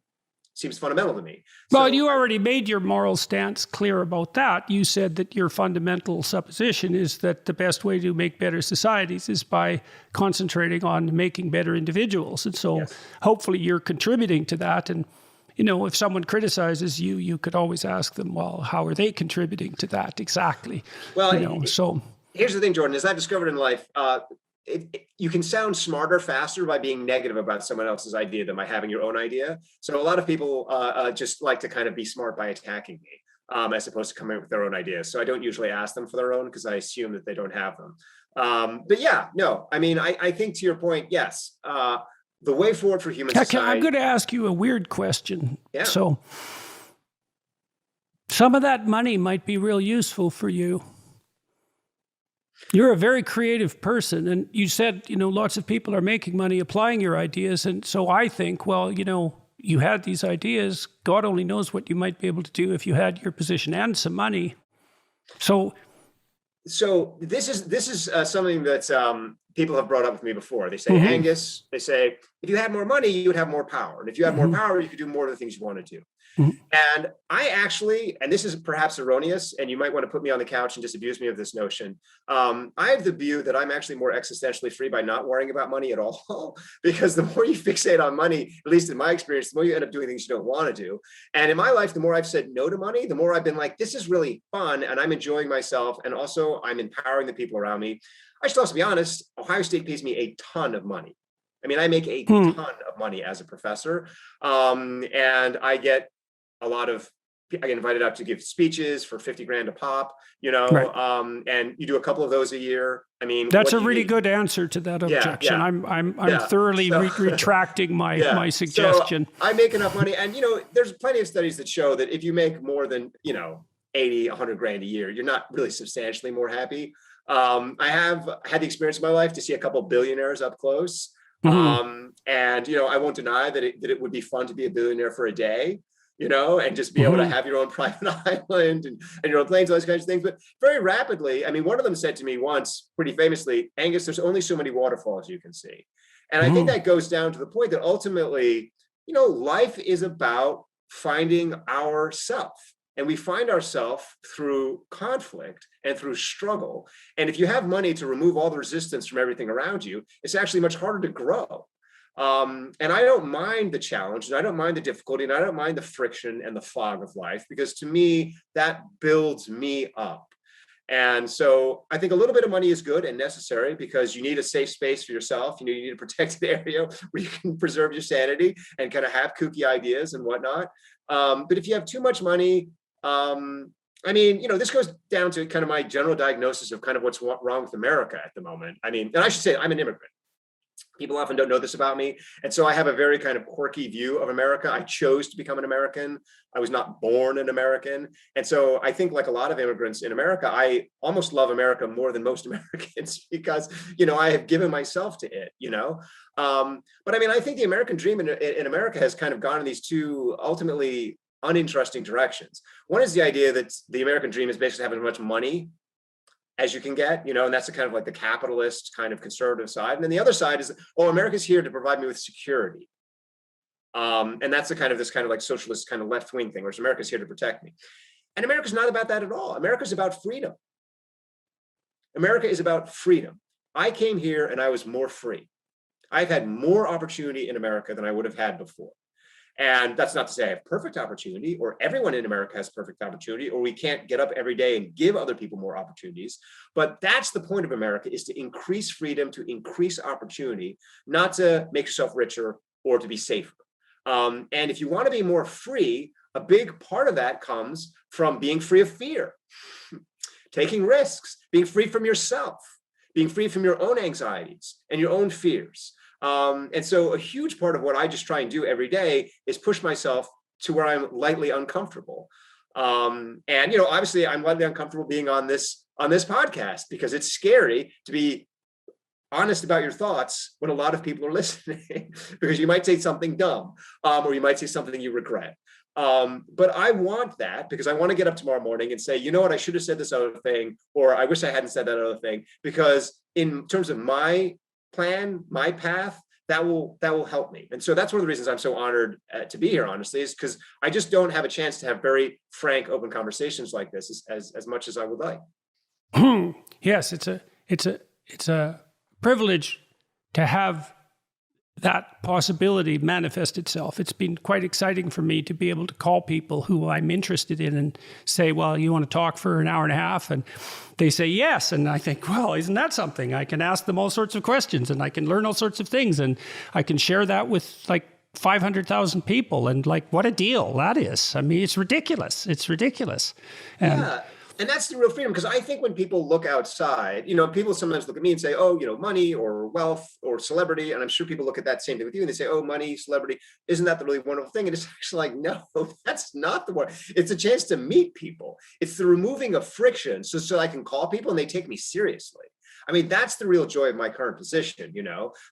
seems fundamental to me. Well, you already made your moral stance clear about that. You said that your fundamental supposition is that the best way to make better societies is by concentrating on making better individuals. And so hopefully you're contributing to that. And, you know, if someone criticizes you, you could always ask them, well, how are they contributing to that exactly? Well, so here's the thing, Jordan, as I've discovered in life, you can sound smarter faster by being negative about someone else's idea than by having your own idea. So a lot of people just like to kind of be smart by attacking me, as opposed to coming up with their own ideas. So I don't usually ask them for their own because I assume that they don't have them. But yeah, no, I mean, I think to your point, yes, the way forward for human society— I'm going to ask you a weird question. Yeah. So some of that money might be real useful for you. You're a very creative person, and you said, you know, lots of people are making money applying your ideas. And so I think, well, you know, you had these ideas. God only knows what you might be able to do if you had your position and some money. So this is something that people have brought up with me before. They say, Angus, they say, if you had more money, you would have more power. And if you had more power, you could do more of the things you want to do. And I actually, and this is perhaps erroneous, and you might want to put me on the couch and disabuse me of this notion. I have the view that I'm actually more existentially free by not worrying about money at all, because the more you fixate on money, at least in my experience, the more you end up doing things you don't want to do. And in my life, the more I've said no to money, the more I've been like, this is really fun, and I'm enjoying myself, and also I'm empowering the people around me. I should also be honest, Ohio State pays me a ton of money. I mean, I make a ton of money as a professor, and I get I get invited out to give speeches for 50 grand a pop, you know, and you do a couple of those a year. I mean, that's a really good answer to that objection. I'm thoroughly retracting my suggestion. So I make enough money, and, you know, there's plenty of studies that show that if you make more than, you know, 80, 100 grand a year, you're not really substantially more happy. I have had the experience of my life to see a couple billionaires up close. And, you know, I won't deny that it would be fun to be a billionaire for a day, you know, and just be able to have your own private island and your own planes, all those kinds of things. But very rapidly, I mean, one of them said to me once, pretty famously, Angus, there's only so many waterfalls you can see. And I think that goes down to the point that ultimately, you know, life is about finding ourself. And we find ourselves through conflict and through struggle. And if you have money to remove all the resistance from everything around you, it's actually much harder to grow. And I don't mind the challenge, and I don't mind the difficulty, and I don't mind the friction and the fog of life, because to me, that builds me up. And so I think a little bit of money is good and necessary, because you need a safe space for yourself. You know, you need a protected area where you can preserve your sanity and kind of have kooky ideas and whatnot. But if you have too much money, I mean, you know, this goes down to kind of my general diagnosis of kind of what's wrong with America at the moment. I mean, and I should say I'm an immigrant. People often don't know this about me. And so I have a very kind of quirky view of America. I chose to become an American. I was not born an American. And so I think, like a lot of immigrants in America, I almost love America more than most Americans, because, you know, I have given myself to it, you know. But I mean, I think the American dream in America has kind of gone in these two ultimately uninteresting directions. One is the idea that the American dream is basically having as much money as you can get, you know, and that's the kind of like the capitalist kind of conservative side. And then the other side is, oh, America's here to provide me with security. And that's the kind of this kind of like socialist kind of left-wing thing, whereas America's here to protect me. And America's not about that at all. America's about freedom. America is about freedom. I came here and I was more free. I've had more opportunity in America than I would have had before. And that's not to say I have perfect opportunity, or everyone in America has perfect opportunity, or we can't get up every day and give other people more opportunities. But that's the point of America, is to increase freedom, to increase opportunity, not to make yourself richer or to be safer. And if you want to be more free, a big part of that comes from being free of fear, taking risks, being free from yourself, being free from your own anxieties and your own fears. And so a huge part of what I just try and do every day is push myself to where I'm lightly uncomfortable. And, obviously I'm lightly uncomfortable being on this podcast, because it's scary to be honest about your thoughts when a lot of people are listening, because you might say something dumb, or you might say something you regret. But I want that, because I want to get up tomorrow morning and say, you know what, I should have said this other thing, or I wish I hadn't said that other thing, because in terms of my plan, my path, that will help me. And so that's one of the reasons I'm so honored to be here, honestly, is because I just don't have a chance to have very frank, open conversations like this as much as I would like. Yes, it's a privilege to have that possibility manifest itself. It's been quite exciting for me to be able to call people who I'm interested in and say, well, you want to talk for an hour and a half? And they say yes. And I think, well, isn't that something? I can ask them all sorts of questions, and I can learn all sorts of things, and I can share that with like 500,000 people. And like, what a deal that is. I mean, it's ridiculous. It's ridiculous. And yeah. And that's the real freedom, because I think when people look outside, people sometimes look at me and say, oh, money or wealth or celebrity. And I'm sure people look at that same thing with you and they say, oh, money, celebrity, isn't that the really wonderful thing? And it's actually like, no, that's not the one. It's a chance to meet people. It's the removing of friction so I can call people and they take me seriously. I mean, that's the real joy of my current position,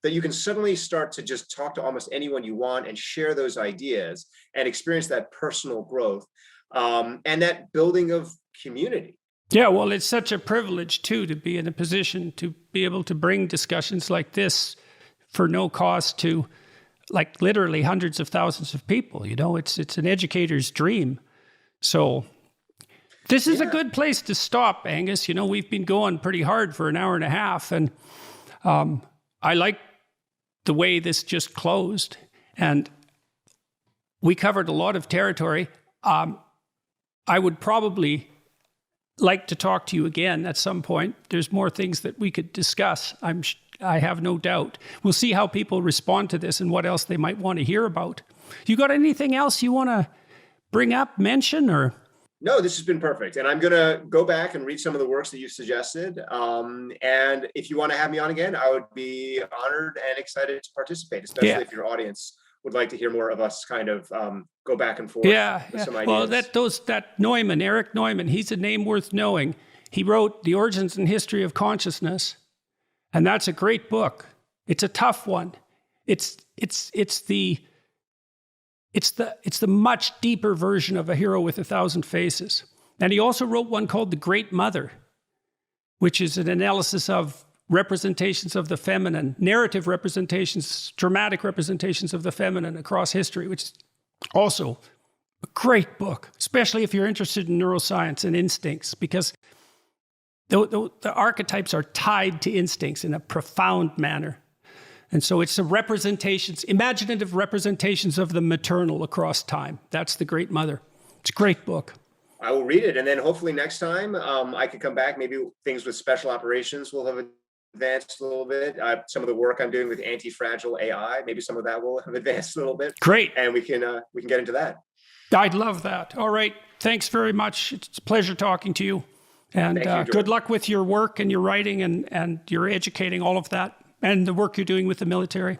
that you can suddenly start to just talk to almost anyone you want and share those ideas and experience that personal growth. And that building of community. Yeah, well, it's such a privilege, too, to be in a position to be able to bring discussions like this for no cost to, like, literally hundreds of thousands of people. It's an educator's dream. So this is a good place to stop, Angus. We've been going pretty hard for an hour and a half, and I like the way this just closed. And we covered a lot of territory. I would probably like to talk to you again at some point. There's more things that we could discuss. I have no doubt. We'll see how people respond to this and what else they might want to hear about. You got anything else you want to bring up, mention, or? No, this has been perfect. And I'm going to go back and read some of the works that you suggested. And if you want to have me on again, I would be honored and excited to participate, especially if your audience would like to hear more of us kind of go back and forth with some ideas. Well, that Neumann, Eric Neumann, he's a name worth knowing. He wrote The Origins and History of Consciousness, and that's a great book. It's a tough one. It's the much deeper version of A Hero with a Thousand Faces. And he also wrote one called The Great Mother, which is an analysis of representations of the feminine, narrative representations, dramatic representations of the feminine across history, which is also a great book, especially if you're interested in neuroscience and instincts, because the archetypes are tied to instincts in a profound manner. And so it's imaginative representations of the maternal across time. That's The Great Mother. It's a great book. I will read it. And then hopefully next time I can come back. Maybe things with special operations will have advanced a little bit. Some of the work I'm doing with anti-fragile AI, maybe some of that will have advanced a little bit. Great. And we can get into that. I'd love that. All right. Thanks very much. It's a pleasure talking to you. And good luck with your work and your writing and your educating, all of that, and the work you're doing with the military.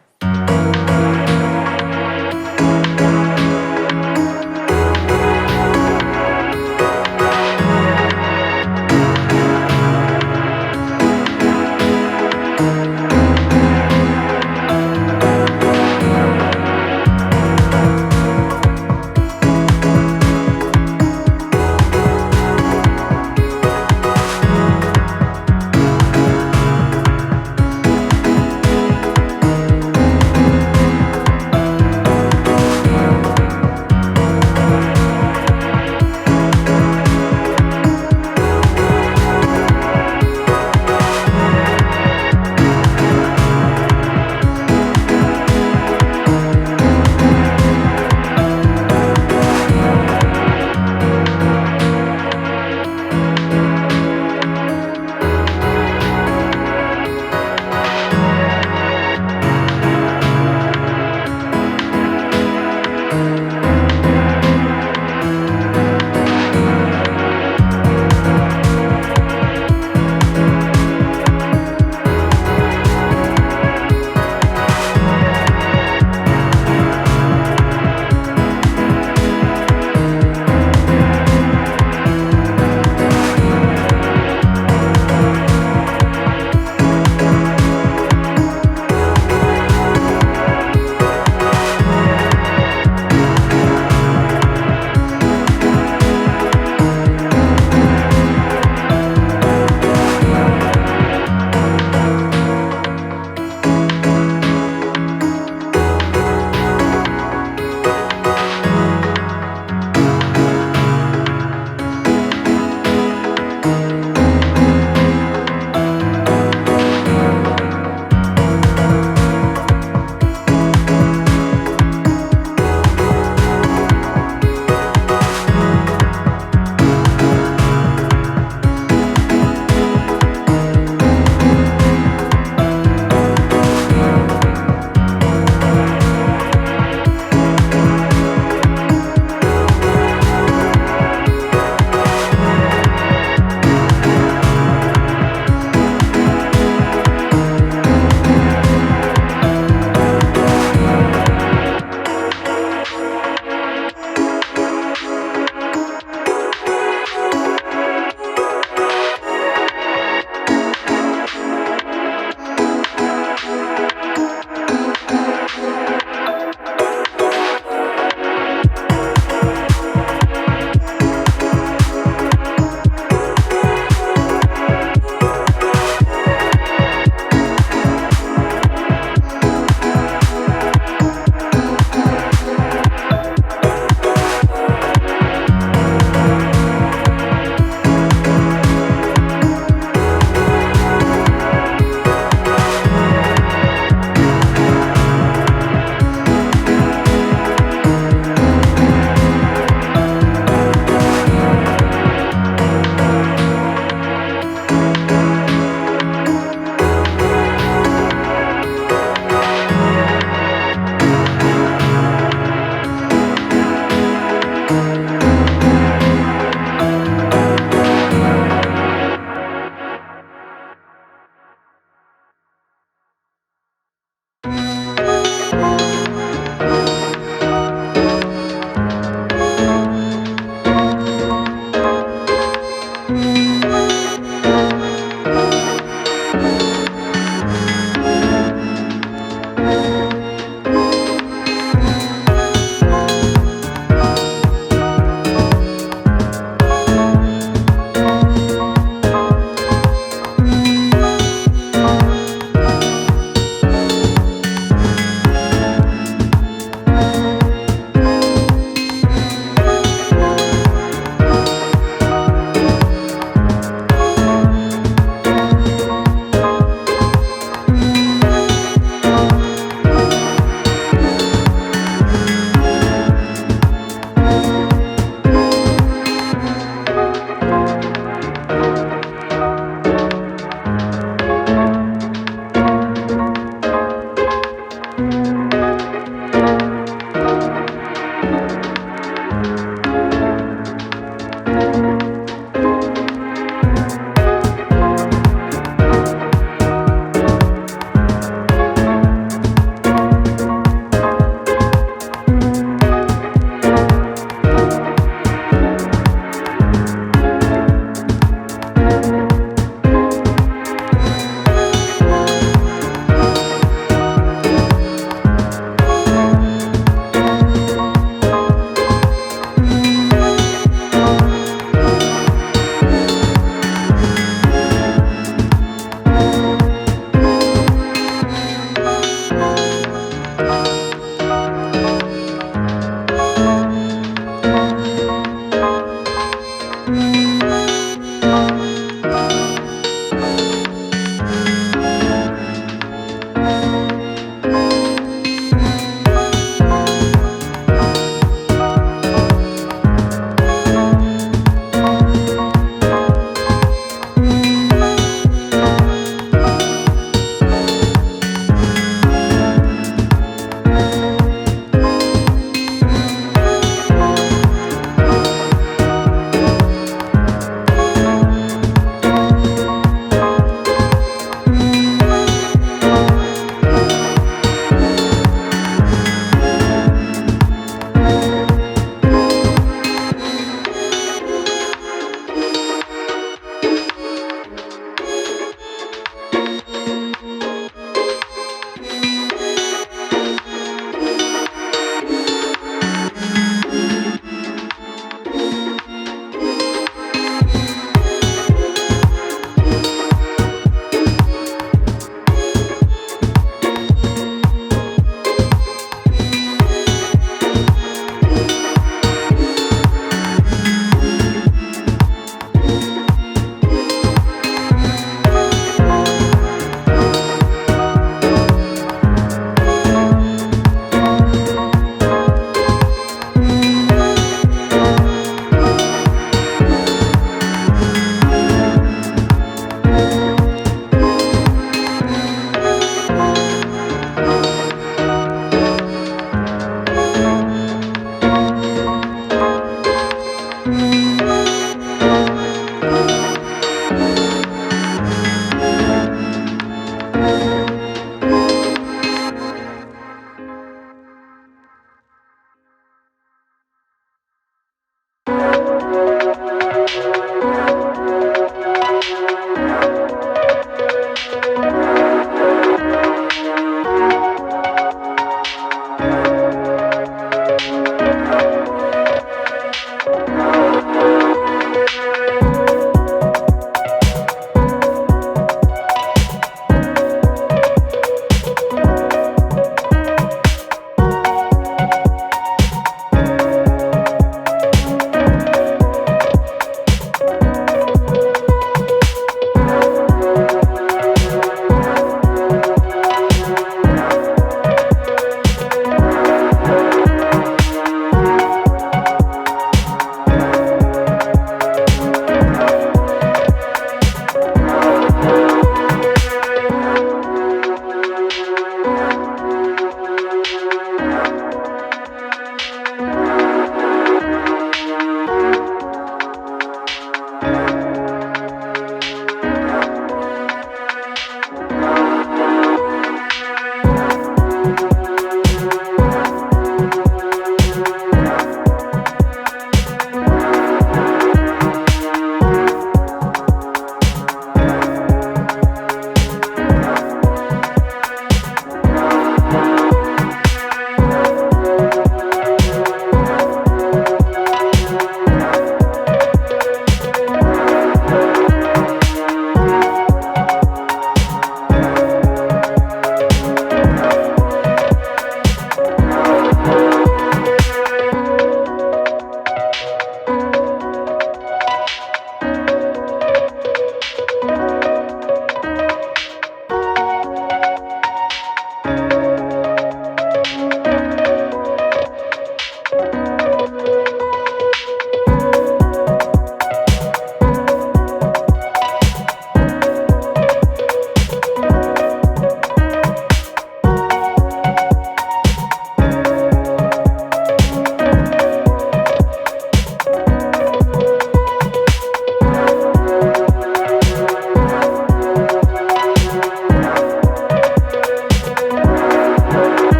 you.